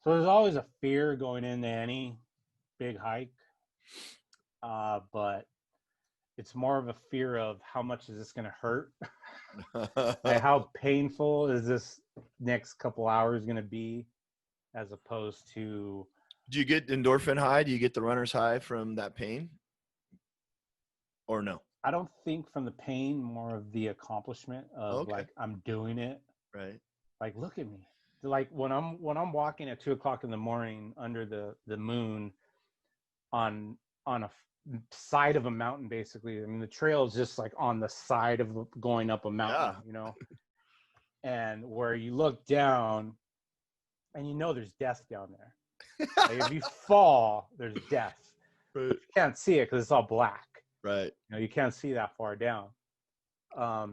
so there's always a fear going into any big hike, but it's more of a fear of how much is this going to hurt. Like how painful is this next couple hours going to be, as opposed to. Do you get endorphin high? Do you get the runner's high from that pain? Or no? I don't think from the pain, more of the accomplishment of like, I'm doing it. Right. Like, look at me. Like when I'm walking at 2:00 in the morning under the moon on a side of a mountain, basically. I mean, the trail is just like on the side of going up a mountain, you know, and where you look down and you know there's death down there. Like if you fall, there's death. Right. You can't see it because it's all black. Right. You know, you can't see that far down. I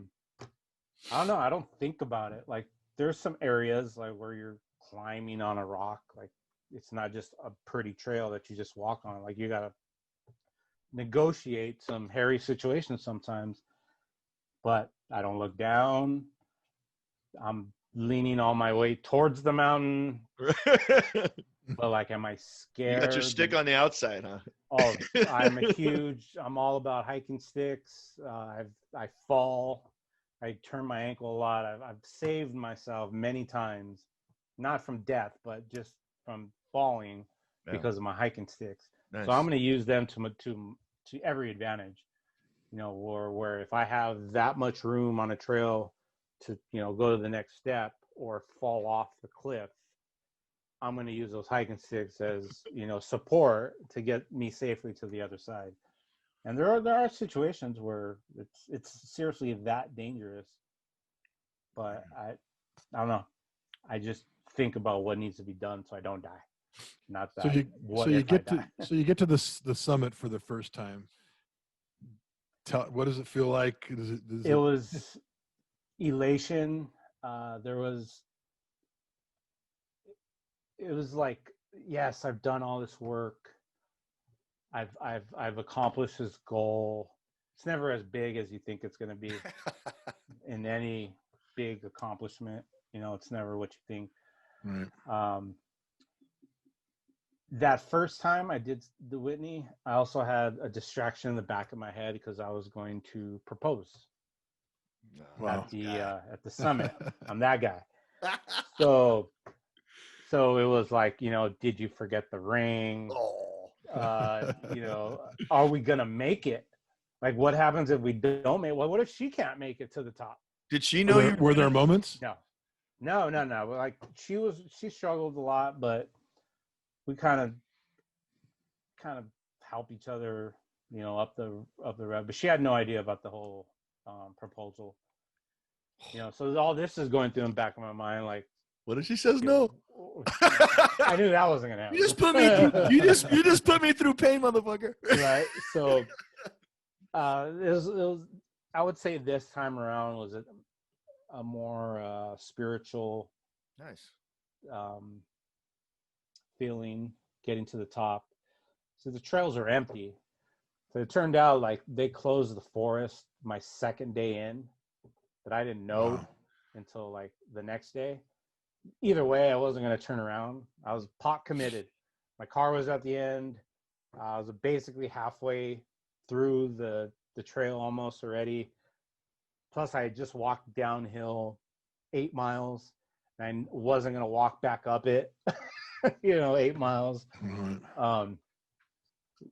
don't know. I don't think about it. Like there's some areas like where you're climbing on a rock. Like it's not just a pretty trail that you just walk on. Like you got to negotiate some hairy situations sometimes. But I don't look down. I'm leaning all my weight towards the mountain. But like, am I scared? You got your stick on the outside, huh? Oh, I'm all about hiking sticks. I fall. I turn my ankle a lot. I've saved myself many times, not from death, but just from falling because of my hiking sticks. Nice. So I'm going to use them to every advantage, you know, where if I have that much room on a trail to, you know, go to the next step or fall off the cliff, I'm going to use those hiking sticks as, you know, support to get me safely to the other side. And there are situations where it's seriously that dangerous. But I don't know. I just think about what needs to be done so I don't die. Not that. So you get to the summit for the first time. What does it feel like? It was elation. It was like, yes, I've done all this work. I've accomplished this goal. It's never as big as you think it's going to be in any big accomplishment. You know, it's never what you think. Right. That first time I did the Whitney, I also had a distraction in the back of my head because I was going to propose at the summit. I'm that guy. So it was like, you know, did you forget the ring? You know, are we going to make it? Like, what happens if we don't make it? Well, what if she can't make it to the top? Did she know were there moments? No. Like, she struggled a lot, but we kind of help each other, you know, up the road. But she had no idea about the whole proposal. You know, so all this is going through in the back of my mind, like, what if she says no? I knew that wasn't gonna happen. You just put me through pain, motherfucker. Right. So it was I would say this time around was a more spiritual, nice feeling getting to the top. So the trails are empty. So it turned out like they closed the forest my second day in, but I didn't know until like the next day. Either way, I wasn't going to turn around. I was pot committed. My car was at the end. I was basically halfway through the trail almost already. Plus, I had just walked downhill 8 miles. And I wasn't going to walk back up it, 8 miles. Mm-hmm.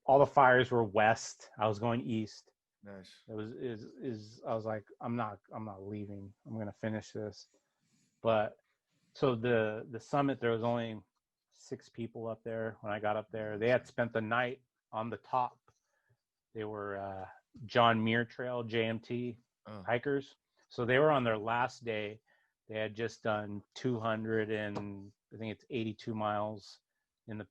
All the fires were west. I was going east. Nice. I was like, I'm not leaving. I'm going to finish this. But so the summit, there was only 6 people up there when I got up there. They had spent the night on the top. They were John Muir Trail, JMT hikers. So they were on their last day. They had just done 200 and I think it's 82 miles in the,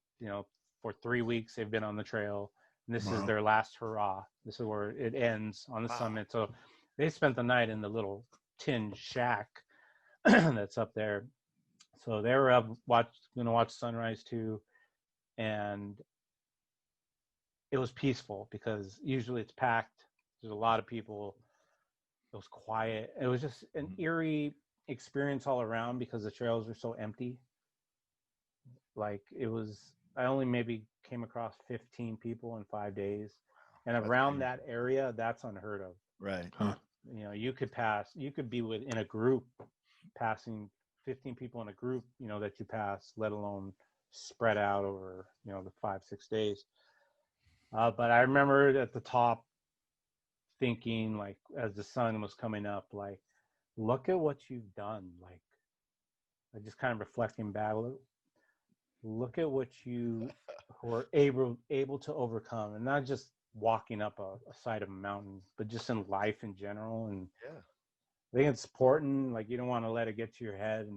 for 3 weeks they've been on the trail. And this is their last hurrah. This is where it ends on the summit. So they spent the night in the little tin shack that's up there. So they were up going to watch sunrise too. And it was peaceful because usually it's packed. There's a lot of people. It was quiet. It was just an eerie experience all around because the trails were so empty. Like I only maybe came across 15 people in 5 days. And around that area, that's unheard of. Right. Huh. You could be in a group passing 15 people in a group, that you pass, let alone spread out over, the 5-6 days. But I remember at the top thinking, like, as the sun was coming up, like, look at what you've done. Like, I just kind of reflecting back, look at what you were able to overcome, and not just walking up a side of a mountain, but just in life in general. And I think it's important. Like, you don't want to let it get to your head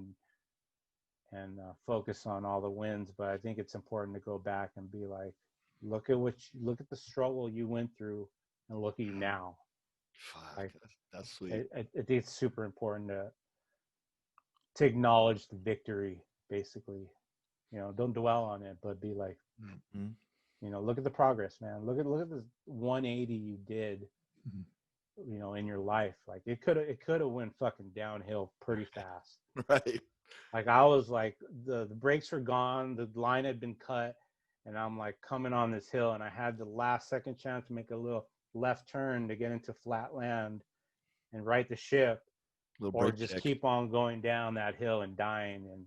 and focus on all the wins, but I think it's important to go back and be like, look at the struggle you went through, and look at you now. Fuck, like, that's sweet. I think it's super important to acknowledge the victory, basically. Don't dwell on it, but be like, look at the progress, man. Look at this 180 you did, in your life. Like, it could have went fucking downhill pretty fast. Right. Like, I was like, the brakes were gone, the line had been cut, and I'm like coming on this hill, and I had the last second chance to make a little left turn to get into flat land and right the ship, or just keep on going down that hill and dying. And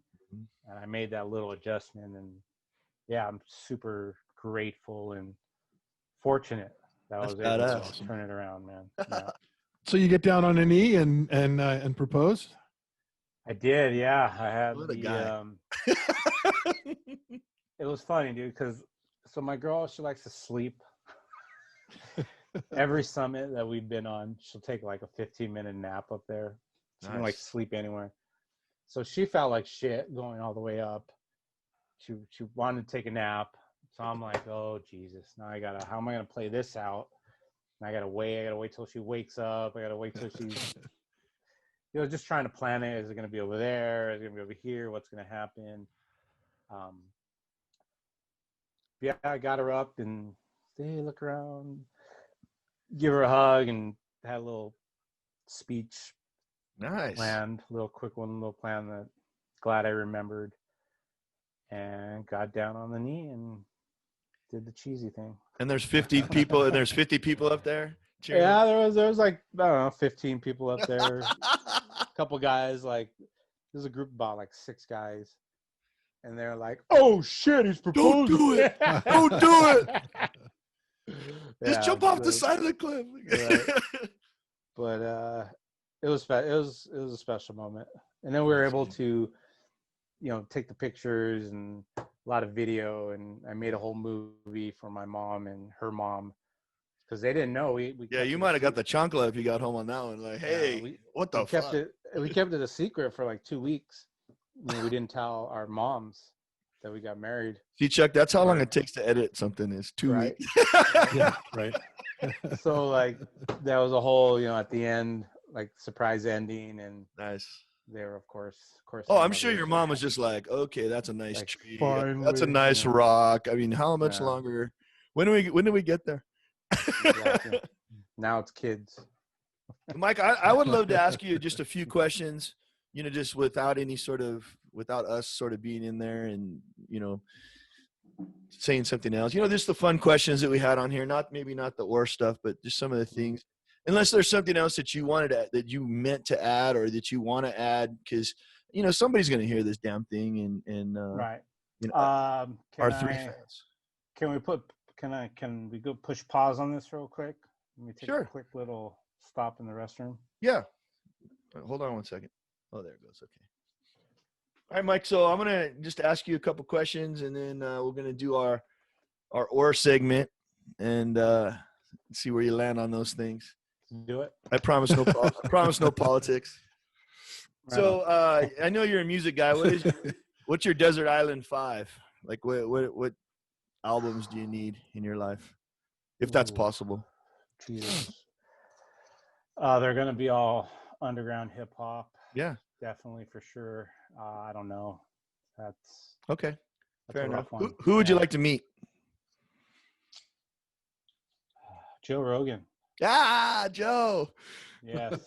I made that little adjustment, and yeah, I'm super grateful and fortunate that I was able to turn it around, man. Yeah. So you get down on a knee and propose? I did, yeah. I had What a guy. It was funny, dude, because so my girl, she likes to sleep. Every summit that we've been on, she'll take like a 15-minute nap up there. She can like sleep anywhere. So she felt like shit going all the way up. She wanted to take a nap. So I'm like, oh Jesus, now how am I gonna play this out? And I gotta wait till she wakes up. I gotta wait till she's just trying to plan it. Is it gonna be over there? Is it gonna be over here? What's gonna happen? Yeah, I got her up and look around, give her a hug, and had a little speech. Nice. Planned, little plan that glad I remembered, and got down on the knee and did the cheesy thing. And there's 50 people, and there's 50 people up there cheering. Yeah, there was like, I don't know, 15 people up there. A couple guys, like, there's a group of about like 6 guys, and they're like, oh shit, he's proposing. Don't do it. Don't do it. Just jump off the side of the cliff. Right. But it was a special moment. And then we were able to, take the pictures and a lot of video, and I made a whole movie for my mom and her mom, because they didn't know. Yeah, you might have got the chancla if you got home on that one. Like, hey, what the fuck? We kept it a secret for like 2 weeks. We didn't tell our moms that we got married. See, Chuck, that's how long it takes to edit something, is 2 weeks. Yeah, right. So like, that was a whole, at the end, like, surprise ending, and nice. They were, of course. Oh, I'm sure your mom was just like, okay, that's a nice tree. Finally, that's a nice rock. I mean, how much longer? When do we get there? Exactly. Now it's kids. Mike, I would love to ask you just a few questions, just without us sort of being in there and, saying something else. Just the fun questions that we had on here, maybe not the ore stuff, but just some of the things. Unless there's something else that you that you meant to add, or that you want to add, because somebody's going to hear this damn thing, and right. Our 3 fans. Can we go push pause on this real quick? Let me take a quick little stop in the restroom. Yeah. Hold on one second. Oh, there it goes. Okay. All right, Mike. So I'm gonna just ask you a couple questions, and then we're gonna do our or segment, and see where you land on those things. Do it. I promise no. I promise no politics. Right So I know you're a music guy. What's your Desert Island 5? Like what albums do you need in your life, if that's Ooh. possible? Jesus. They're gonna be all underground hip hop. Yeah. Definitely for sure. I don't know. That's Okay. Fair a enough. rough one. Who would you like to meet? Joe Rogan. Ah, Joe. Yes,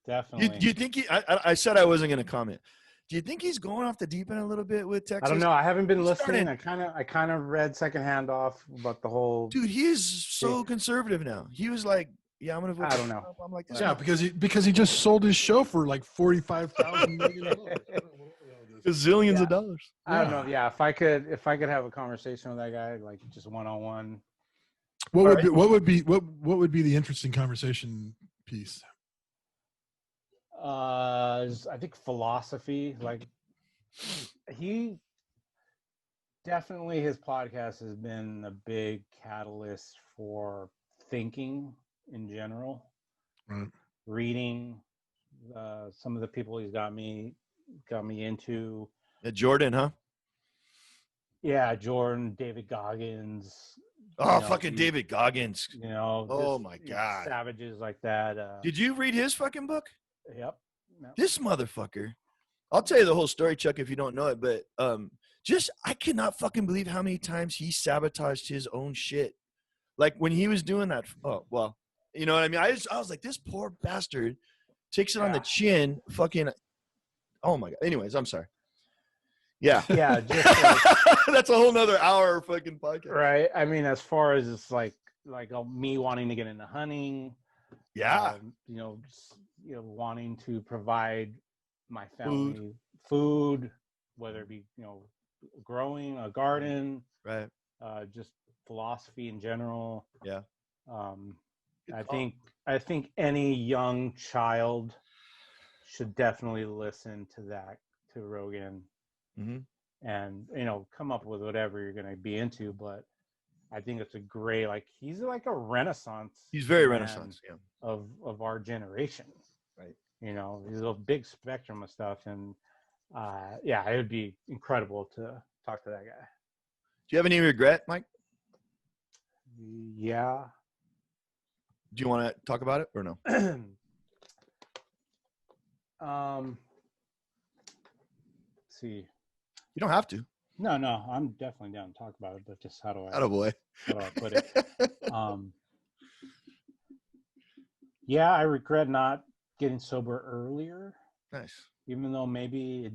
definitely. Do you think I said I wasn't going to comment. Do you think he's going off the deep end a little bit with Texas? I don't know. I haven't been He's listening. starting- I kind of read secondhand off about the whole. Dude, he is so conservative now. He was like, "Yeah, I'm going to vote." I don't know. I'm like, this Yeah, is because he just sold his show for like $45,000 million. gazillions of dollars. I don't know. Yeah, if I could have a conversation with that guy, like just one-on-one. What would be the interesting conversation piece? I think philosophy. Like he definitely, his podcast has been a big catalyst for thinking in general. Right. Reading some of the people he's got me into. Jordan, huh? Yeah, Jordan, David Goggins. Oh, fucking David Goggins. You know. Oh my God. Savages like that. Did you read his fucking book? Yep. No. This motherfucker. I'll tell you the whole story, Chuck, if you don't know it, but I cannot fucking believe how many times he sabotaged his own shit. Like when he was doing that. Oh, well, you know what I mean? I was like, this poor bastard takes it on the chin. Fucking. Oh my God. Anyways, I'm sorry. Yeah. Yeah. Just like, that's a whole nother hour fucking podcast. Right. I mean, as far as it's like me wanting to get into hunting. Yeah. Wanting to provide my family food, whether it be, growing a garden, right. Just philosophy in general. Yeah. I think any young child should definitely listen to Rogan, and come up with whatever you're going to be into. But I think it's a great, he's like a renaissance. He's very renaissance, yeah, of our generation. Right. There's a big spectrum of stuff, and it would be incredible to talk to that guy. Do you have any regret, Mike? Yeah. Do you want to talk about it or no? Let's see. You don't have to. No, I'm definitely down to talk about it, but just how do I put it? Yeah, I regret not getting sober earlier. Nice. Even though maybe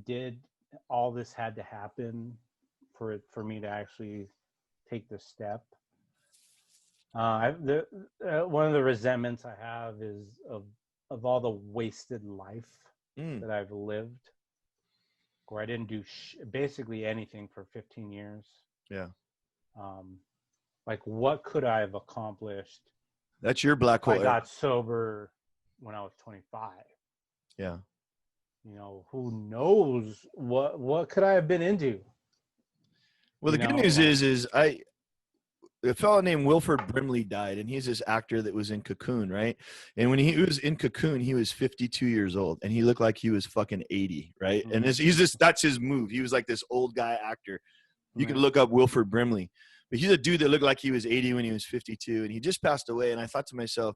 all this had to happen for me to actually take the step. One of the resentments I have is of all the wasted life that I've lived, where I didn't do basically anything for 15 years. Yeah. What could I have accomplished? That's your black hole. I got sober when I was 25. Yeah. Who knows what could I have been into? Well, the good news is a fellow named Wilford Brimley died, and he's this actor that was in Cocoon, right? And when he was in Cocoon, he was 52 years old, and he looked like he was fucking 80, right? Mm-hmm. And that's his move. He was like this old guy actor. You can look up Wilford Brimley, but he's a dude that looked like he was 80 when he was 52, and he just passed away. And I thought to myself,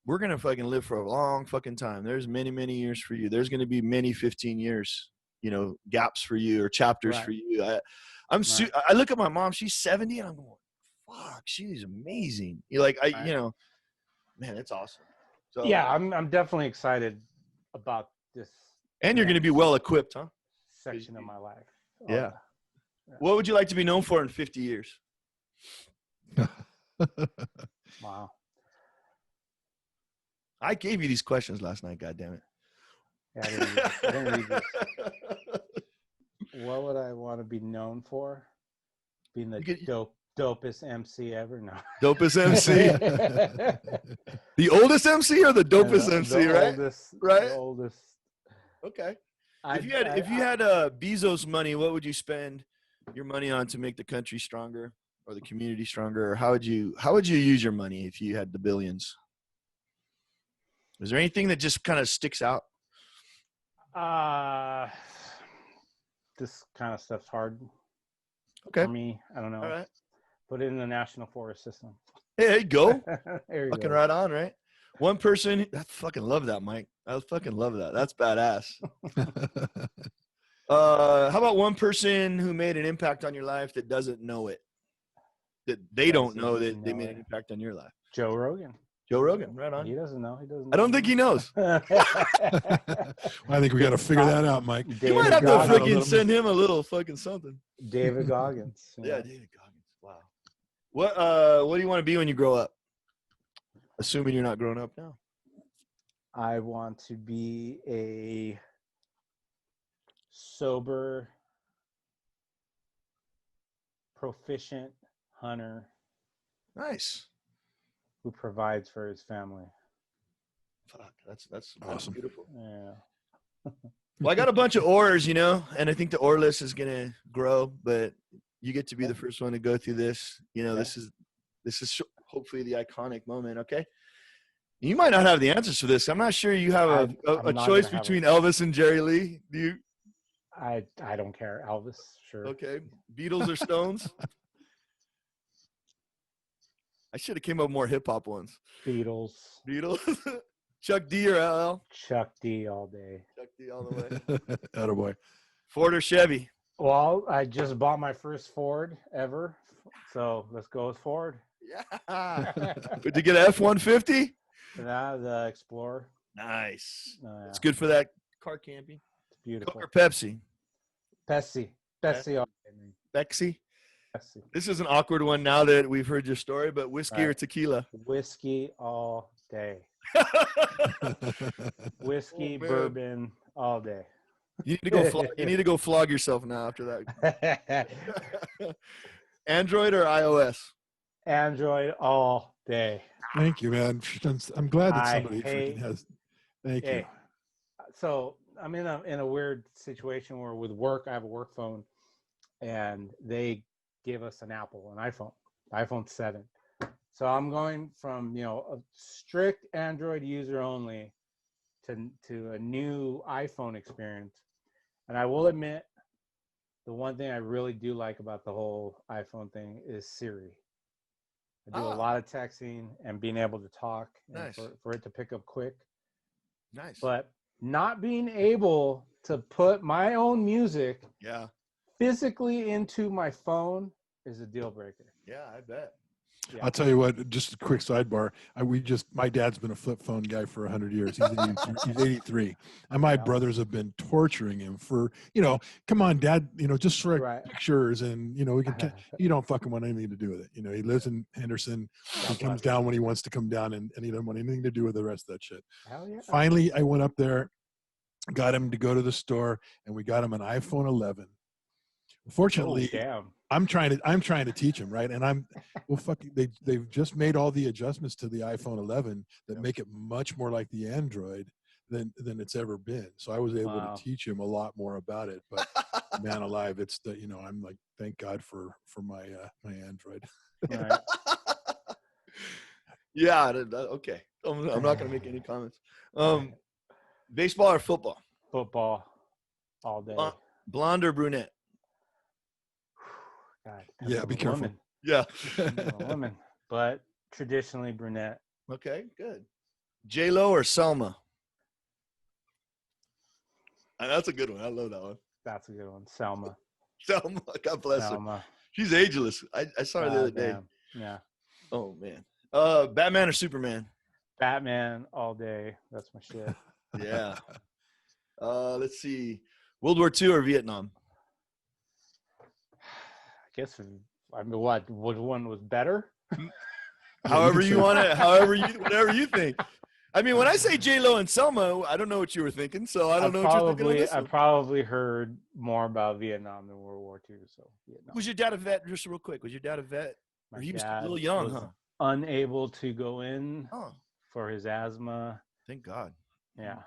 we're going to fucking live for a long fucking time. There's many, many years for you. There's going to be many 15 years, gaps for you or chapters for you. I look at my mom, she's 70, and I'm going, fuck, she's amazing. Man, it's awesome. So yeah, I'm definitely excited about this. And you're going to be well equipped, huh? Section of my life. Yeah. What would you like to be known for in 50 years? Wow. I gave you these questions last night, goddammit. Yeah, I didn't read this. What would I want to be known for? Being the dopest MC ever? No. Dopest MC? The oldest MC or the dopest MC, right? Oldest, right? The oldest. Okay. If you had Bezos money, what would you spend your money on to make the country stronger or the community stronger? Or how would you use your money if you had the billions? Is there anything that just kind of sticks out? This kind of stuff's hard Okay. for me. I don't know. All right. Put it in the national forest system. Hey, there you go. There you Fucking go. right on, right? One person. I fucking love that, Mike. I fucking love that. That's badass. How about one person who made an impact on your life that doesn't know it? That they don't know that they made an impact on your life. Joe Rogan. Joe Rogan, right on. He doesn't know. He doesn't know. I don't think he knows. Well, I think we got to figure that out, Mike. You might have to freaking send him a little fucking something. David Goggins. Yeah, David Goggins. Wow. What do you want to be when you grow up? Assuming you're not grown up now. I want to be a sober, proficient hunter. Nice. Who provides for his family. Fuck, that's awesome. Beautiful. Yeah. Well, I got a bunch of ors, and I think the or list is gonna grow, but you get to be the first one to go through this. This is hopefully the iconic moment. Okay. You might not have the answers to this. I'm not sure you have a choice between Elvis and Jerry Lee. Do you? I don't care. Elvis, sure. Okay. Beatles or Stones? I should have came up with more hip hop ones. Beatles. Chuck D or LL? Chuck D all day. Chuck D all the way. Attaboy. Ford or Chevy? Well, I just bought my first Ford ever, so let's go with Ford. Yeah. Did you get an F-150? The Explorer. Nice. Yeah. It's good for that car camping. It's beautiful. Coke or Pepsi? Pepsi. Pepsi all day. Pepsi? Pepsi. This is an awkward one now that we've heard your story, but whiskey or tequila? Whiskey all day. Whiskey, bourbon all day. You need to go flog yourself now after that. Android or iOS? Android all day. Thank you, man. I'm glad that somebody freaking has. Thank you. So I'm in a weird situation where with work I have a work phone, and they give us an iPhone 7. So I'm going from a strict Android user only to a new iPhone experience. And I will admit, the one thing I really do like about the whole iPhone thing is Siri. I do a lot of texting and being able to talk, and for it to pick up quick. Nice. But not being able to put my own music physically into my phone is a deal breaker. Yeah, I bet. Yeah. I'll tell you what, just a quick sidebar. My dad's been a flip phone guy for 100 years. He's 83. And my brothers have been torturing him for, come on, Dad, just for pictures. And, we can, you don't fucking want anything to do with it. He lives in Henderson. He comes down when he wants to come down, and he doesn't want anything to do with the rest of that shit. Hell yeah. Finally, I went up there, got him to go to the store, and we got him an iPhone 11. Fortunately, I'm trying to teach him, right? And they've just made all the adjustments to the iPhone 11 that make it much more like the Android than it's ever been. So I was able to teach him a lot more about it. But man alive, it's I'm like, thank God for my my Android. Right. Yeah. Okay. I'm not gonna make any comments. Baseball or football? Football all day. Blonde or brunette? God, yeah, be careful. Woman. Yeah. Woman, but traditionally brunette. Okay, good. J-Lo or Selma? That's a good one. I love that one. That's a good one. Selma. Selma. God bless her. She's ageless. I saw her the other day. Yeah. Oh, man. Batman or Superman? Batman all day. That's my shit. Yeah. Let's see. World War II or Vietnam? I guess what one was better? However you want it. Whatever you think. I mean, when I say J-Lo and Selma, I don't know what you were thinking, so I don't know what you're thinking of this one. I probably heard more about Vietnam than World War II. So Vietnam. Was your dad a vet? Just real quick, was your dad a vet? Or he was a little young, huh? Unable to go in for his asthma. Thank God. Yeah.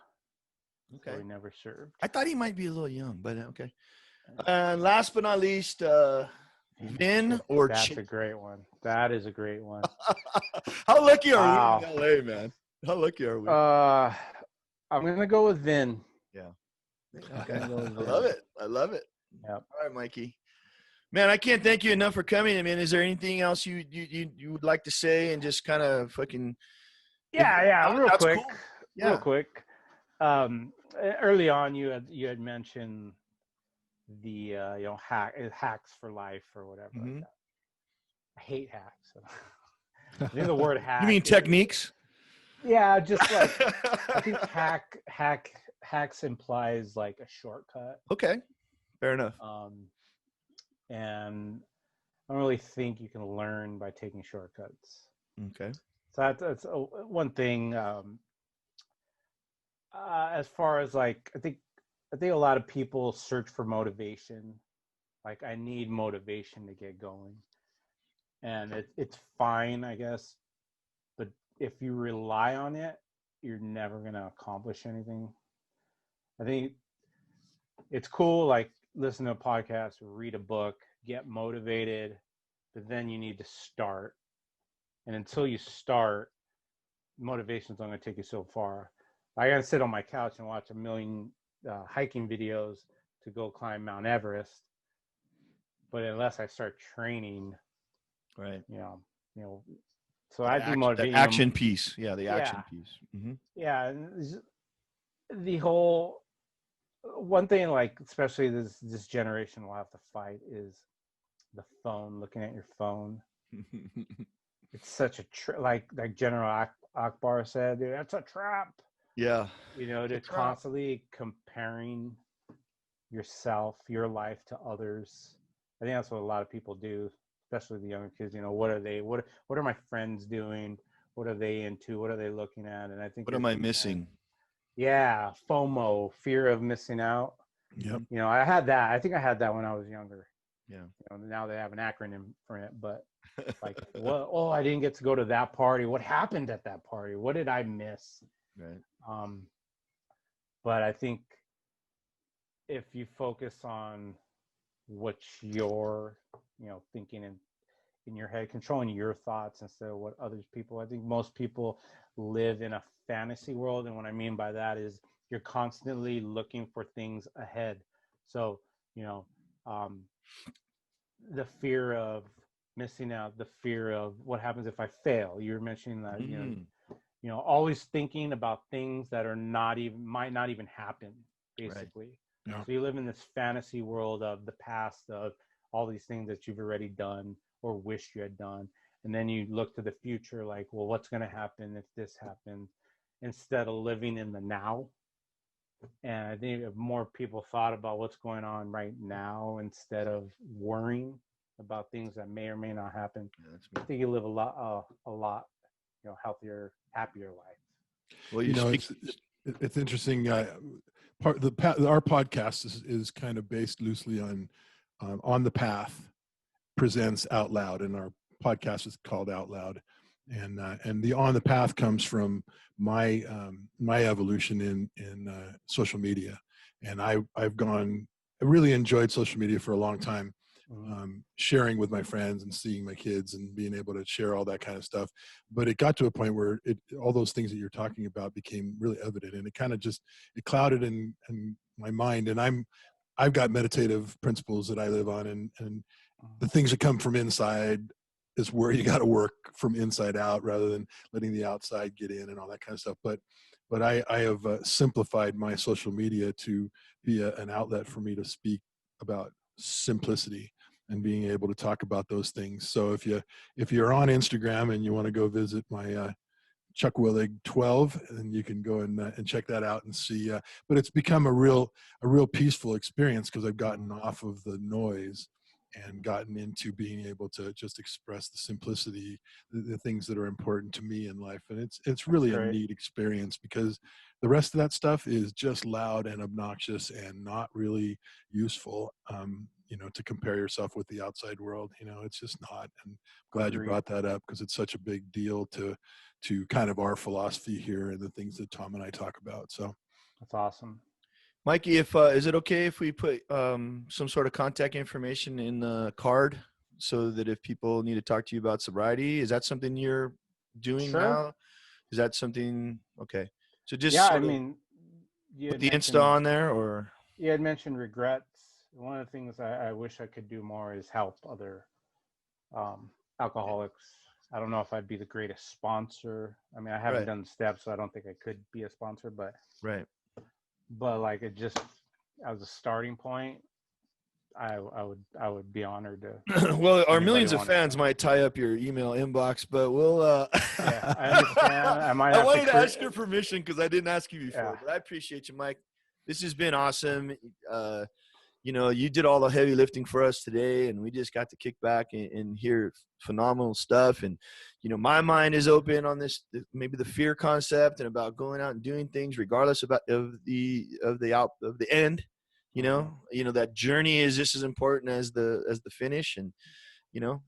so Okay. he never served. I thought he might be a little young, but okay. And last but not least, Vin or That's a Chip. great one. That is a great one. How lucky are we Wow. in LA, man? How lucky are we? I'm gonna go with Vin. Yeah. I'm Okay. gonna go with I Vin. love it. I love it. Yep. All right, Mikey. Man, I can't thank you enough for coming. I mean, is there anything else you would like to say and just kind of fucking? Yeah. Real That's quick. cool. Real Yeah. quick. Early on, you had mentioned the hacks for life or whatever like Mhm. that. I hate hacks. I think the word hack. You mean techniques? Yeah, just like I think hacks implies like a shortcut. Okay. Fair enough. And I don't really think you can learn by taking shortcuts. Okay. So that's one thing. As far as like, I think a lot of people search for motivation. Like, I need motivation to get going, and it's fine, I guess. But if you rely on it, you're never gonna accomplish anything. I think it's cool, like listen to a podcast, read a book, get motivated, but then you need to start. And until you start, motivation's only gonna take you so far. I gotta sit on my couch and watch a million hiking videos to go climb Mount Everest. But unless I start training, Right. you know, so I think motivate. That action piece. Yeah, the action Yeah, piece. Mm-hmm. yeah, and the whole one thing, like especially this generation will have to fight is the phone. Looking at your phone, it's such a like General Akbar said, dude, that's a trap. Yeah. To constantly comparing yourself, your life to others. I think that's what a lot of people do, especially the younger kids. What are they? What are my friends doing? What are they into? What are they looking at? And I think What am I missing? Yeah, FOMO, fear of missing out. Yep. I had that. I think I had that when I was younger. Yeah. Now they have an acronym for it, but like, what? Oh, I didn't get to go to that party. What happened at that party? What did I miss? Right. But I think if you focus on what you're, thinking in your head, controlling your thoughts instead of what others people. I think most people live in a fantasy world, and what I mean by that is you're constantly looking for things ahead. So, the fear of missing out, the fear of what happens if I fail. You were mentioning that, always thinking about things that are might not even happen, basically. Right. Yeah. So you live in this fantasy world of the past, of all these things that you've already done or wished you had done. And then you look to the future like, well, what's going to happen if this happens, instead of living in the now. And I think if more people thought about what's going on right now instead of worrying about things that may or may not happen, I think you live a lot, healthier, happier life. Well, it's interesting. Our podcast is kind of based loosely on the Path presents Out Loud, and our podcast is called Out Loud. And the On the Path comes from my evolution in social media, and I really enjoyed social media for a long time, sharing with my friends and seeing my kids and being able to share all that kind of stuff. But it got to a point where all those things that you're talking about became really evident, and it kind of just clouded in my mind. And I've got meditative principles that I live on, and the things that come from inside is where you got to work from inside out rather than letting the outside get in and all that kind of stuff. But I have simplified my social media to be an outlet for me to speak about simplicity and being able to talk about those things. So if you're on Instagram and you want to go visit my Chuck Willig 12, and you can go and check that out and see. But it's become a real peaceful experience because I've gotten off of the noise and gotten into being able to just express the simplicity, the things that are important to me in life. And it's really a neat experience because the rest of that stuff is just loud and obnoxious and not really useful. To compare yourself with the outside world, it's just not. And I'm glad you brought that up because it's such a big deal to kind of our philosophy here and the things that Tom and I talk about. So That's awesome. Mikey, if is it okay if we put some sort of contact information in the card so that if people need to talk to you about sobriety, is that something you're doing Sure. now? Is that something okay? So just Yeah, I sort of mean, you put had the Insta mentioned on there, or you had mentioned regrets. One of the things I wish I could do more is help other alcoholics. I don't know if I'd be the greatest sponsor. I mean, I haven't right, done the steps, so I don't think I could be a sponsor. right. But like it just as a starting point, I would be honored to. Well, our Anybody millions of wanted fans to. might tie up your email inbox, but we'll. Yeah, I understand. I might I have wanted to to. ask your permission because I didn't ask you before, Yeah, but I appreciate you, Mike. This has been awesome. You know, you did all the heavy lifting for us today, and we just got to kick back and hear phenomenal stuff. And you know, my mind is open on this, maybe the fear concept and about going out and doing things regardless of the end. You know that journey is just as important as the finish. And you know,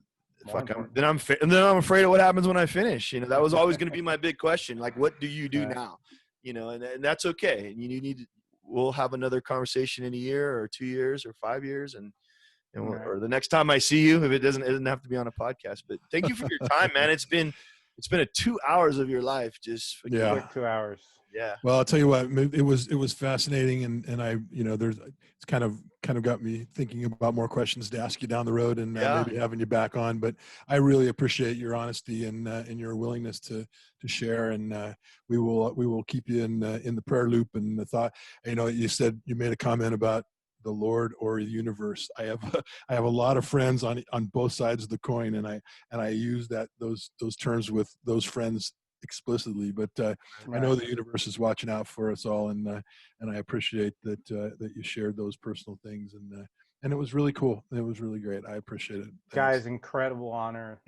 more important. then I'm afraid of what happens when I finish. You know, that was always going to be my big question. Like, what do you do Right. now? You know, and that's okay. And you need. We'll have another conversation in a year or 2 years or 5 years, and Right. or the next time I see you, if it doesn't have to be on a podcast. But thank you for your time, man. It's been a 2 hours of your life, just Yeah. Quick 2 hours. yeah. Well, I'll tell you what, it was fascinating, and I, it's kind of got me thinking about more questions to ask you down the road, and Yeah. maybe having you back on. But I really appreciate your honesty and your willingness to share, and we will keep you in the prayer loop. And the thought, you said, you made a comment about the Lord or the universe. I have a lot of friends on both sides of the coin, and I use those terms with those friends explicitly, but I know the universe is watching out for us all, and I appreciate that you shared those personal things, and it was really cool. It was really great. I appreciate it. Thanks. Guys, incredible honor.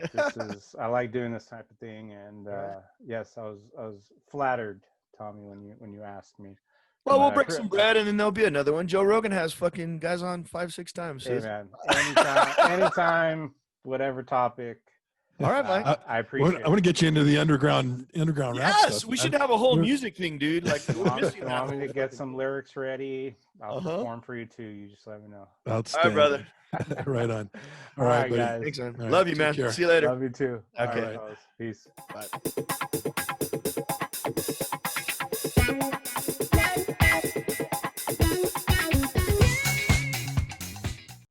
I like doing this type of thing, and yes, I was flattered, Tommy, when you asked me. Well, we'll break some bread, and then there'll be another one. Joe Rogan has fucking guys on 5-6 times. So Hey man, anytime, whatever topic. All right, Mike. I appreciate it. I want to get you into the underground rap stuff. Yes, we should have a whole music thing, dude. Like, You want me to get some lyrics ready? I'll perform for you too. You just let me know. Outstanding. All right, brother. Right on. All right, buddy. guys. Thanks, man. All right, Love you, take man. care. See you later. Love you too. Okay. All right, fellas. Peace. Bye.